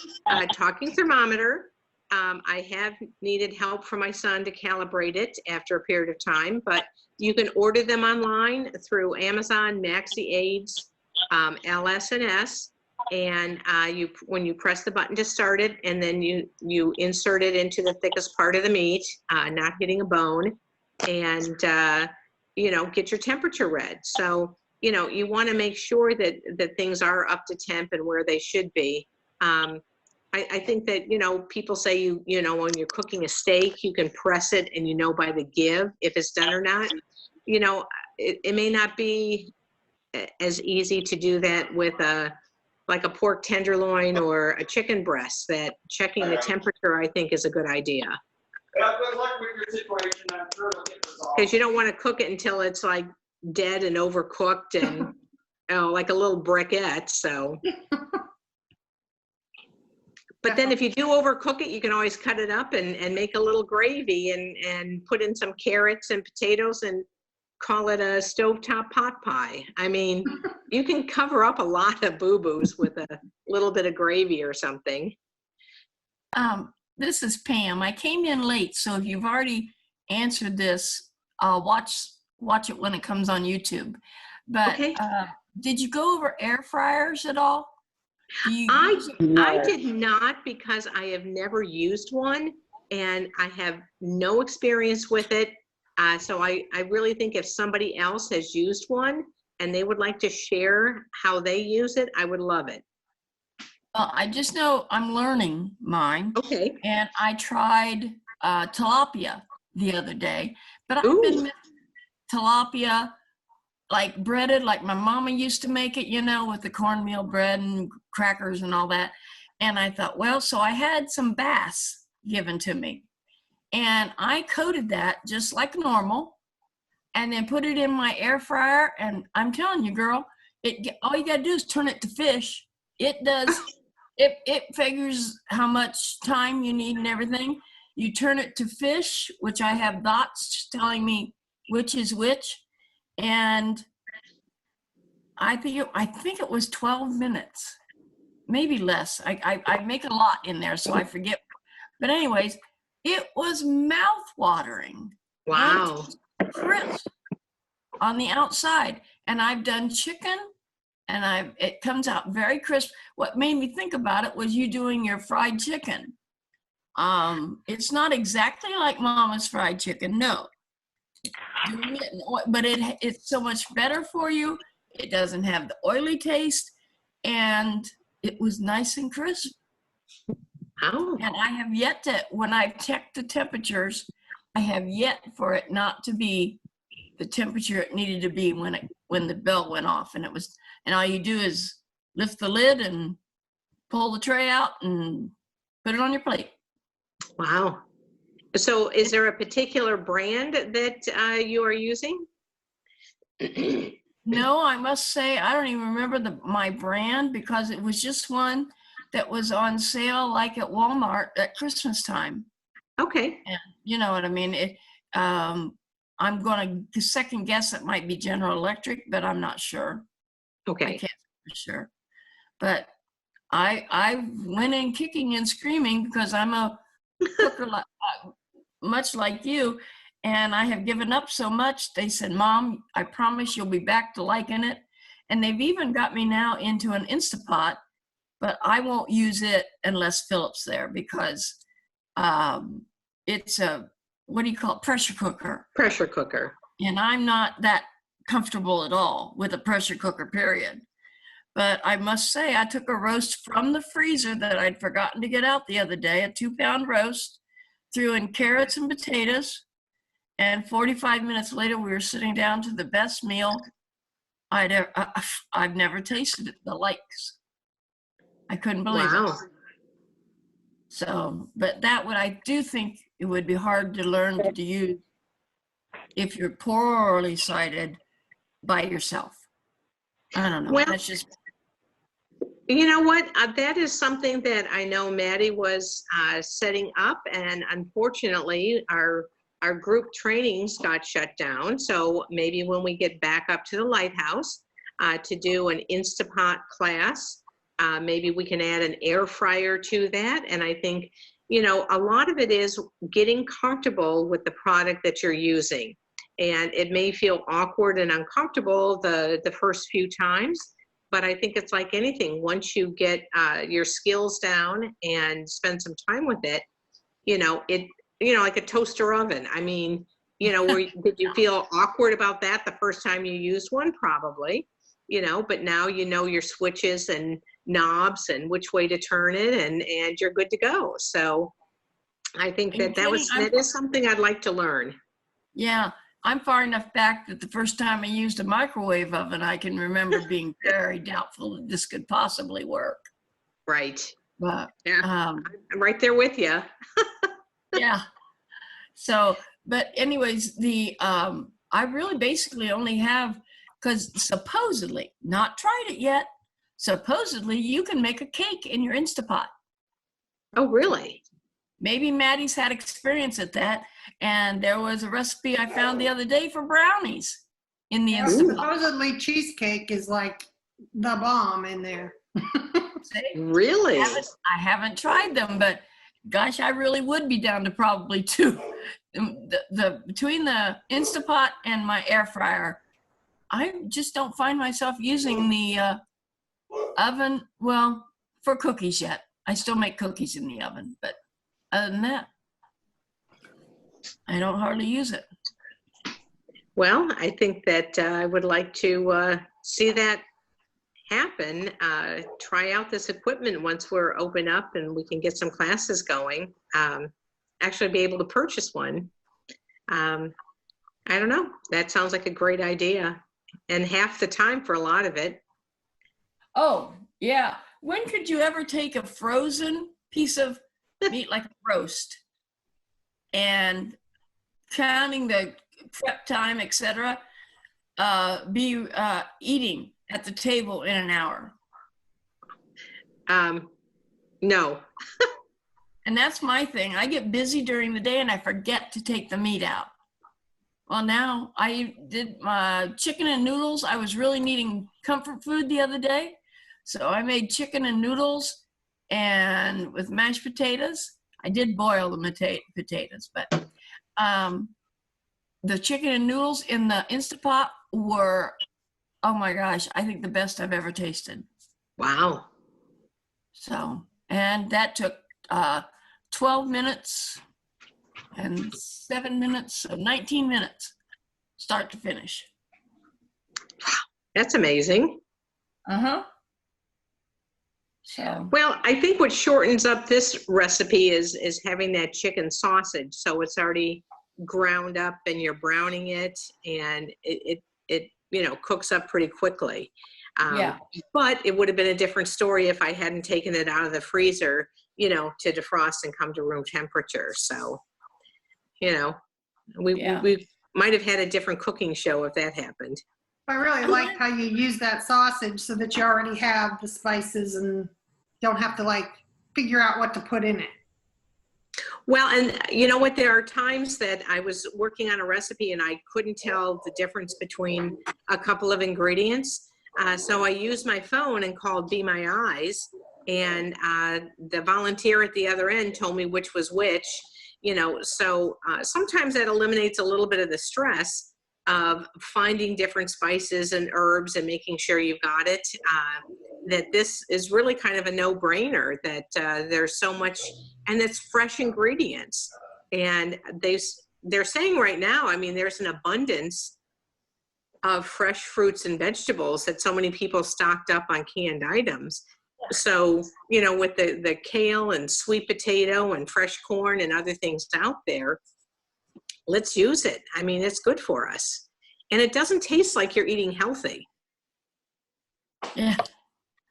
talking thermometer. I have needed help from my son to calibrate it after a period of time, but you can order them online through Amazon, Maxi Aids, LS&S. And when you press the button to start it, and then you insert it into the thickest part of the meat, not hitting a bone, and get your temperature read. So you want to make sure that things are up to temp and where they should be. I think that people say when you're cooking a steak, you can press it and by the give if it's done or not. It may not be as easy to do that with like a pork tenderloin or a chicken breast. That checking the temperature, I think, is a good idea. Well, good luck with your situation. I'm sure it'll get resolved. Because you don't want to cook it until it's like dead and overcooked and like a little briquette. So, but then if you do overcook it, you can always cut it up and make a little gravy and put in some carrots and potatoes and call it a stovetop pot pie. I mean, you can cover up a lot of boo-boos with a little bit of gravy or something. This is Pam. I came in late, so if you've already answered this, I'll watch it when it comes on YouTube. But okay. Did you go over air fryers at all? I did not, because I have never used one and I have no experience with it. So I really think if somebody else has used one and they would like to share how they use it, I would love it. Well, I just know I'm learning mine. Okay. And I tried tilapia the other day, but I've been missing tilapia like breaded, like my mama used to make it, with the cornmeal bread and crackers and all that. And I thought, well, so I had some bass given to me. And I coated that just like normal and then put it in my air fryer. And I'm telling you, girl, all you gotta do is turn it to fish. It does, it figures how much time you need and everything. You turn it to fish, which I have dots telling me which is which. And I think it was 12 minutes, maybe less. I make a lot in there, so I forget. But anyways, it was mouth-watering. Wow. And crisp on the outside. And I've done chicken, and it comes out very crisp. What made me think about it was you doing your fried chicken. It's not exactly like Mama's fried chicken, no. But it's so much better for you. It doesn't have the oily taste, and it was nice and crisp. Oh. And I have yet to, when I've checked the temperatures, I have yet for it not to be the temperature it needed to be when the bell went off. And all you do is lift the lid and pull the tray out and put it on your plate. Wow. So is there a particular brand that you are using? No, I must say, I don't even remember my brand, because it was just one that was on sale like at Walmart at Christmas time. Okay. And you know what I mean? I'm going to second guess it might be General Electric, but I'm not sure. Okay. I can't say for sure. But I went in kicking and screaming because I'm a cooker much like you, and I have given up so much. They said, Mom, I promise you'll be back to liking it. And they've even got me now into an Instapot, but I won't use it unless Philip's there, because it's a, what do you call it, pressure cooker. Pressure cooker. And I'm not that comfortable at all with a pressure cooker, period. But I must say, I took a roast from the freezer that I'd forgotten to get out the other day, a 2-pound roast, threw in carrots and potatoes, And 45 minutes later, we were sitting down to the best meal I've never tasted it, the likes. I couldn't believe it. Wow. So, but that would, I do think it would be hard to learn to use if you're poorly sighted by yourself. I don't know. Well, That's just. You know what? That is something that I know Maddie was setting up, and unfortunately, our group trainings got shut down. So maybe when we get back up to the Lighthouse to do an Instapot class, maybe we can add an air fryer to that. And I think, you know, a lot of it is getting comfortable with the product that you're using. And it may feel awkward and uncomfortable the first few times, but I think it's like anything. Once you get your skills down and spend some time with it, you know, like a toaster oven. I mean, you know, did you feel awkward about that the first time you used one? Probably, you know, but now you know your switches and knobs and which way to turn it, and you're good to go. So I think that is something I'd like to learn. Yeah. I'm far enough back that the first time I used a microwave oven, I can remember being very doubtful that this could possibly work. Right. But yeah, I'm right there with you. Yeah. So, but anyways, I really basically only have, because supposedly, not tried it yet, supposedly you can make a cake in your Instapot. Oh, really? Maybe Maddie's had experience at that. And there was a recipe I found the other day for brownies in the Instapot. Supposedly cheesecake is like the bomb in there. Really? I haven't tried them, but gosh, I really would be down to probably two. Between the Instapot and my air fryer, I just don't find myself using the oven, well, for cookies yet. I still make cookies in the oven, but other than that, I don't hardly use it. Well, I think that I would like to see that happen. Try out this equipment once we're open up and we can get some classes going. Actually be able to purchase one. I don't know. That sounds like a great idea. And half the time for a lot of it. Oh, yeah. When could you ever take a frozen piece of meat like a roast and counting the prep time, etc., be eating at the table in an hour? No. And that's my thing. I get busy during the day and I forget to take the meat out. Well, now I did my chicken and noodles. I was really needing comfort food the other day. So I made chicken and noodles and with mashed potatoes. I did boil the potatoes, but the chicken and noodles in the Instapot were, oh my gosh, I think the best I've ever tasted. Wow. So, and that took 12 minutes and 7 minutes, so 19 minutes, start to finish. That's amazing. Uh-huh. So. Well, I think what shortens up this recipe is having that chicken sausage. So it's already ground up and you're browning it, and it you know, cooks up pretty quickly. Yeah. But it would have been a different story if I hadn't taken it out of the freezer, you know, to defrost and come to room temperature. So, you know, we might have had a different cooking show if that happened. I really like how you use that sausage so that you already have the spices and don't have to like figure out what to put in it. Well, and you know what, there are times that I was working on a recipe and I couldn't tell the difference between a couple of ingredients. So I used my phone and called Be My Eyes, and the volunteer at the other end told me which was which, you know, so sometimes that eliminates a little bit of the stress of finding different spices and herbs and making sure you've got it. That this is really kind of a no-brainer, that there's so much, and it's fresh ingredients. And they're saying right now, I mean, there's an abundance of fresh fruits and vegetables that so many people stocked up on canned items. So, you know, with the kale and sweet potato and fresh corn and other things out there, let's use it. I mean, it's good for us. And it doesn't taste like you're eating healthy. Yeah.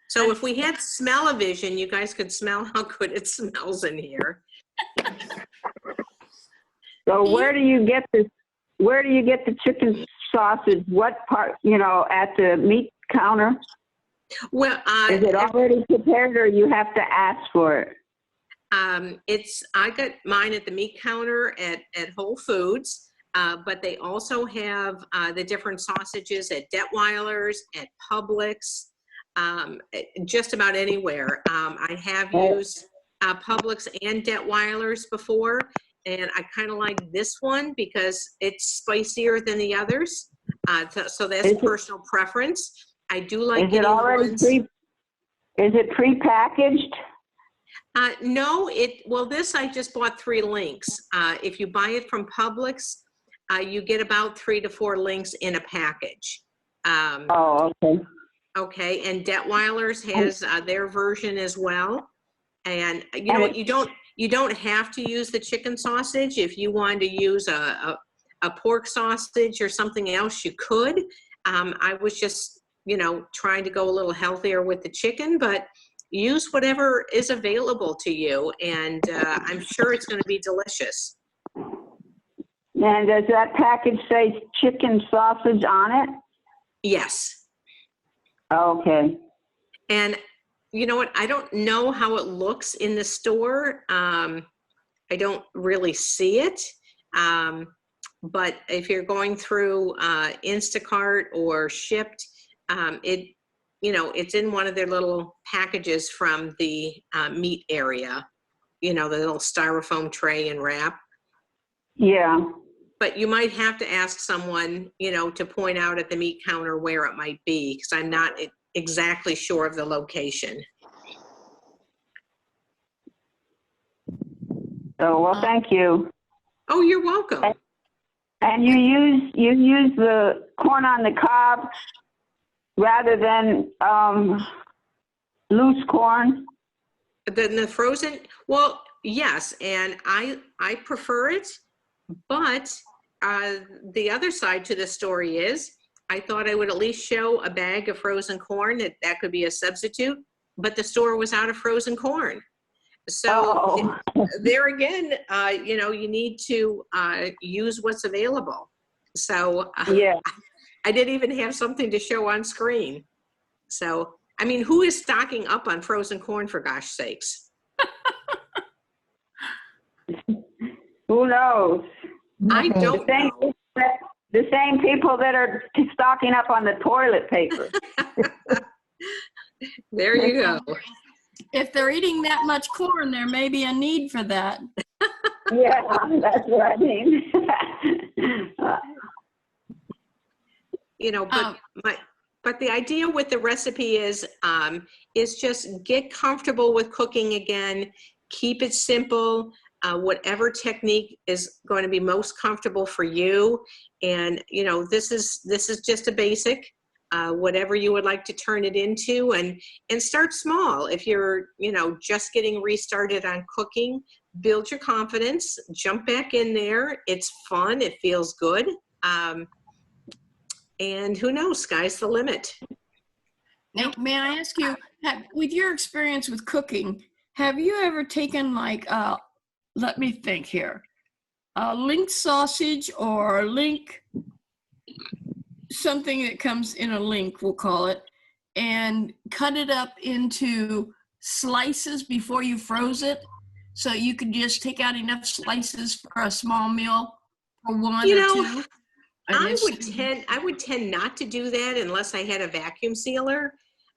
So if we had smell-o-vision, you guys could smell how good it smells in here. So where do you get this? Where do you get the chicken sausage? What part? You know, at the meat counter? Well, is it already prepared, or you have to ask for it? I got mine at the meat counter at Whole Foods, but they also have the different sausages at Detweiler's, at Publix, just about anywhere. I have used Publix and Detweiler's before, and I kind of like this one because it's spicier than the others. So that's personal preference. I do like Is it already is it pre-packaged? No, this I just bought 3 links. If you buy it from Publix, you get about 3 to 4 links in a package. Oh, okay. Okay, and Detweiler's has their version as well. And you know what? You don't have to use the chicken sausage. If you wanted to use a pork sausage or something else, you could. I was just, you know, trying to go a little healthier with the chicken, but use whatever is available to you, and I'm sure it's going to be delicious. And does that package say chicken sausage on it? Yes. Okay. And you know what? I don't know how it looks in the store. I don't really see it. But if you're going through Instacart or Shipped, it's in one of their little packages from the meat area, you know, the little styrofoam tray and wrap. Yeah. But you might have to ask someone, you know, to point out at the meat counter where it might be, because I'm not exactly sure of the location. Oh, well, thank you. Oh, you're welcome. And you use the corn on the cob rather than loose corn? The frozen, well, yes, and I prefer it, but the other side to the story is I thought I would at least show a bag of frozen corn, that could be a substitute, but the store was out of frozen corn. So there again, you know, you need to use what's available. So yeah. I didn't even have something to show on screen. So, I mean, who is stocking up on frozen corn, for gosh sakes? Who knows? I don't know. The same people that are stocking up on the toilet paper. There you go. If they're eating that much corn, there may be a need for that. Yeah, that's what I mean. You know, but the idea with the recipe is just get comfortable with cooking again. Keep it simple. Whatever technique is going to be most comfortable for you, and you know, this is just a basic. Whatever you would like to turn it into, and start small. If you're, you know, just getting restarted on cooking, build your confidence, jump back in there. It's fun. It feels good. And who knows, sky's the limit. Now, may I ask you, with your experience with cooking, have you ever taken like, let me think here, a link sausage or something that comes in a link, we'll call it, and cut it up into slices before you froze it, so you could just take out enough slices for a small meal for one or two? I would tend not to do that unless I had a vacuum sealer,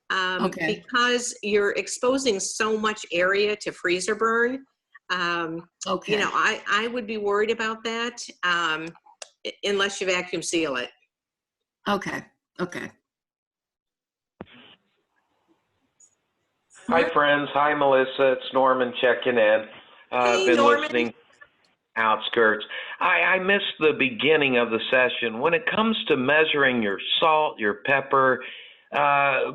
because you're exposing so much area to freezer burn. You know, I would be worried about that unless you vacuum seal it. Okay. Hi, friends. Hi, Melissa. It's Norman checking in. Hey, been Norman. listening outskirts. I missed the beginning of the session. When it comes to measuring your salt, your pepper,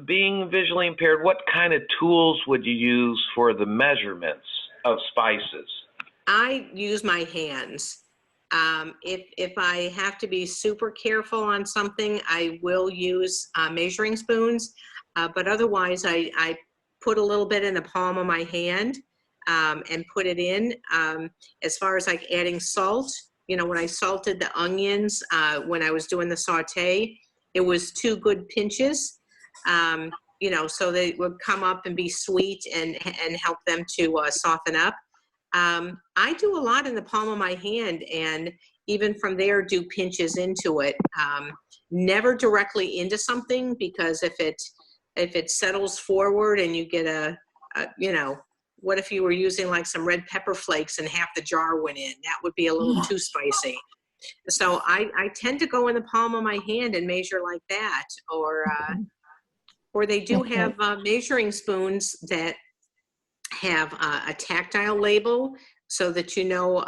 being visually impaired, what kind of tools would you use for the measurements of spices? I use my hands. If I have to be super careful on something, I will use measuring spoons, but otherwise I put a little bit in the palm of my hand and put it in. As far as like adding salt, you know, when I salted the onions, when I was doing the saute, it was 2 good pinches, you know, so they would come up and be sweet and help them to soften up. I do a lot in the palm of my hand, and even from there do pinches into it. Never directly into something, because if it settles forward and you get a you know, what if you were using like some red pepper flakes and half the jar went in? That would be a little too spicy. So I tend to go in the palm of my hand and measure like that, or they do have measuring spoons that have a tactile label, so that you know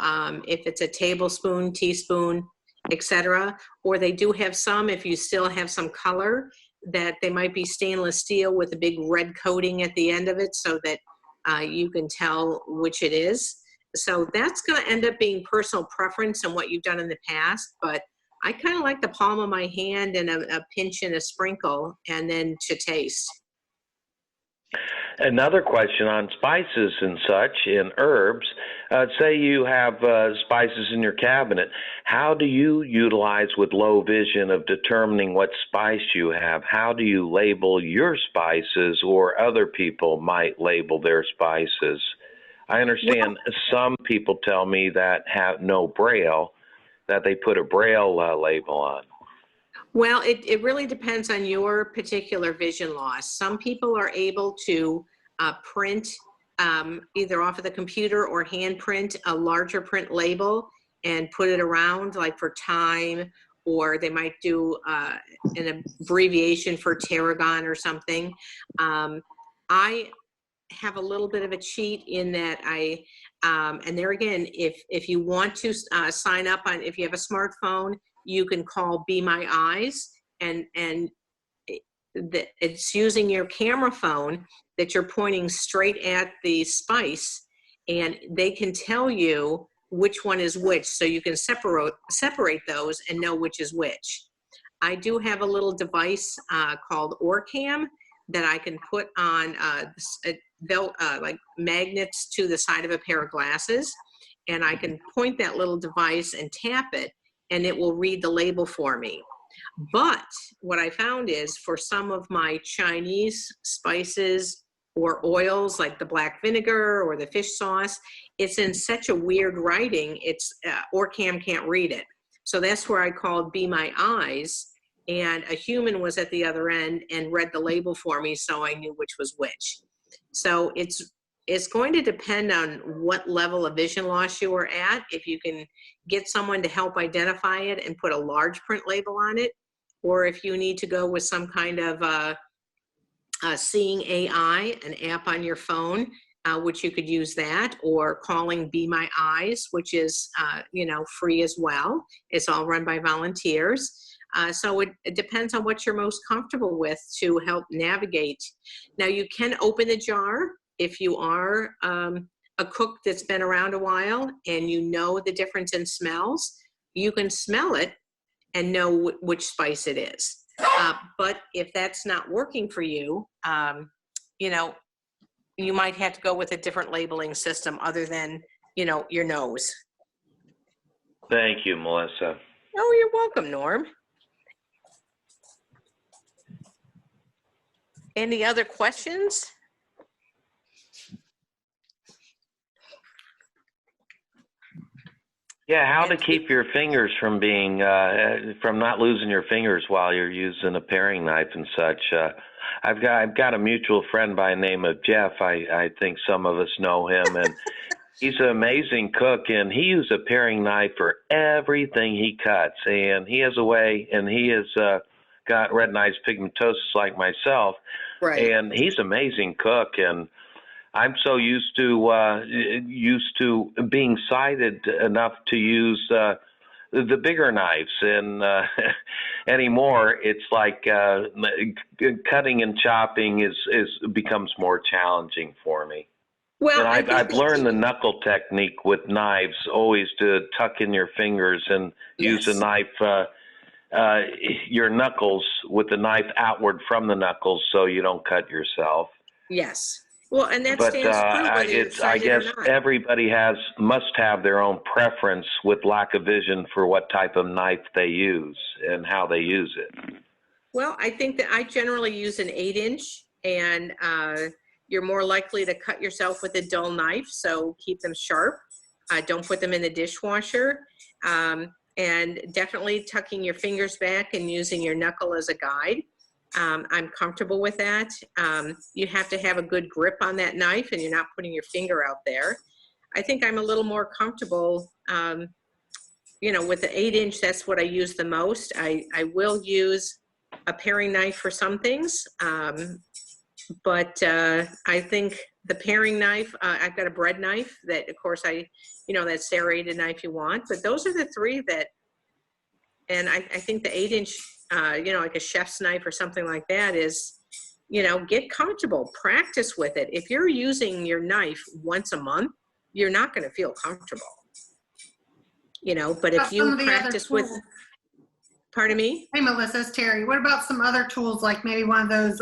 if it's a tablespoon, teaspoon, etc. Or they do have some, if you still have some color, that they might be stainless steel with a big red coating at the end of it, so that you can tell which it is. So that's going to end up being personal preference and what you've done in the past, but I kind of like the palm of my hand and a pinch and a sprinkle, and then to taste. Another question on spices and such and herbs. Say you have spices in your cabinet. How do you utilize, with low vision, of determining what spice you have? How do you label your spices, or other people might label their spices? I understand some people tell me that have no braille, that they put a braille label on. Well, it really depends on your particular vision loss. Some people are able to print either off of the computer or hand print a larger print label and put it around, like for time, or they might do an abbreviation for tarragon or something. I have a little bit of a cheat in that and there again, if you want to sign up on, if you have a smartphone, you can call Be My Eyes, and it's using your camera phone that you're pointing straight at the spice, and they can tell you which one is which, so you can separate those and know which is which. I do have a little device called Orcam that I can put on like magnets to the side of a pair of glasses, and I can point that little device and tap it, and it will read the label for me. But what I found is, for some of my Chinese spices or oils, like the black vinegar or the fish sauce, it's in such a weird writing, Orcam can't read it. So that's where I called Be My Eyes, and a human was at the other end and read the label for me, so I knew which was which. So it's going to depend on what level of vision loss you are at. If you can get someone to help identify it and put a large print label on it, or if you need to go with some kind of Seeing AI, an app on your phone, which you could use that, or calling Be My Eyes, which is you know, free as well. It's all run by volunteers. So it depends on what you're most comfortable with to help navigate. Now, you can open the jar if you are a cook that's been around a while and you know the difference in smells. You can smell it and know which spice it is. But if that's not working for you, you know, you might have to go with a different labeling system other than, you know, your nose. Thank you, Melissa. Oh, you're welcome, Norm. Any other questions? Yeah, how to keep your fingers from being, from not losing your fingers while you're using a paring knife and such. I've got a mutual friend by the name of Jeff. I think some of us know him, and he's an amazing cook, and he uses a paring knife for everything he cuts. And he has a way, and he has got retinitis pigmentosus like myself, right? And he's an amazing cook, and I'm so used to being sighted enough to use the bigger knives, and anymore it's like cutting and chopping becomes more challenging for me. Well, And I think I've learned the knuckle technique with knives, always to tuck in your fingers and use a Yes. knife, your knuckles with the knife outward from the knuckles so you don't cut yourself. Yes. Well, and that But stands true whether you're I sighted guess or not. everybody must have their own preference with lack of vision for what type of knife they use and how they use it. Well, I think that I generally use an 8-inch, and you're more likely to cut yourself with a dull knife, so keep them sharp. Don't put them in the dishwasher. And definitely tucking your fingers back and using your knuckle as a guide. I'm comfortable with that. You have to have a good grip on that knife and you're not putting your finger out there. I think I'm a little more comfortable, with the 8-inch, that's what I use the most. I will use a paring knife for some things, but I think the paring knife, I've got a bread knife that, of course, that serrated knife you want, but those are the three that, and I think the 8-inch, like a chef's knife or something like that is, get comfortable, practice with it. If you're using your knife once a month, you're not going to feel comfortable, but if you practice with, pardon me? Hey, Melissa, it's Terry. What about some other tools, like maybe one of those,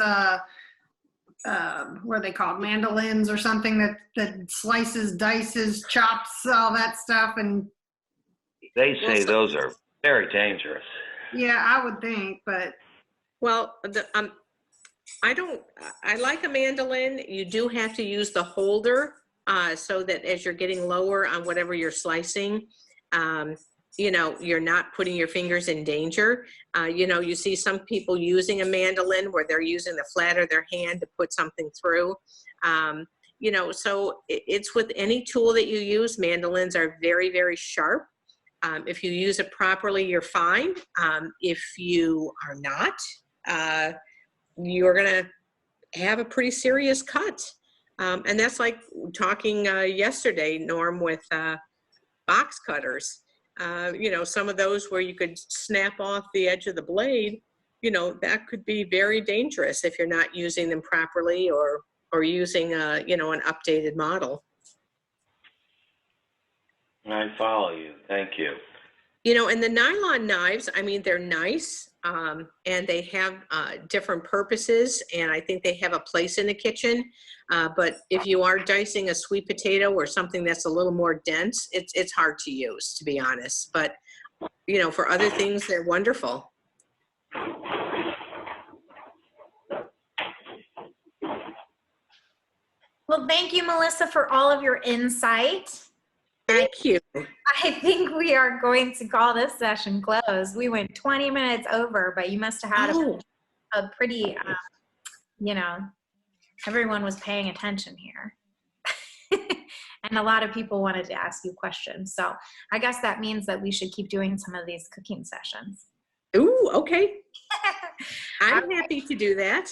what are they called, mandolins or something that slices, dices, chops, all that stuff? And They say those are very dangerous. yeah, I would think, but. Well, I like a mandolin. You do have to use the holder so that as you're getting lower on whatever you're slicing, you're not putting your fingers in danger. You see some people using a mandolin where they're using the flat of their hand to put something through. So it's with any tool that you use. Mandolins are very, very sharp. If you use it properly, you're fine. If you are not, you're going to have a pretty serious cut. And that's like talking yesterday, Norm, with box cutters. Some of those where you could snap off the edge of the blade, that could be very dangerous if you're not using them properly or using, an updated model. I follow you. Thank you. And the nylon knives, they're nice, and they have different purposes, and I think they have a place in the kitchen. But if you are dicing a sweet potato or something that's a little more dense, it's hard to use, to be honest. But, for other things, they're wonderful. Well, thank you, Melissa, for all of your insight. Thank you. I think we are going to call this session closed. We went 20 minutes over, but you must have had a pretty, everyone was paying attention here. And a lot of people wanted to ask you questions. So I guess that means that we should keep doing some of these cooking sessions. Ooh, okay. I'm happy to do that.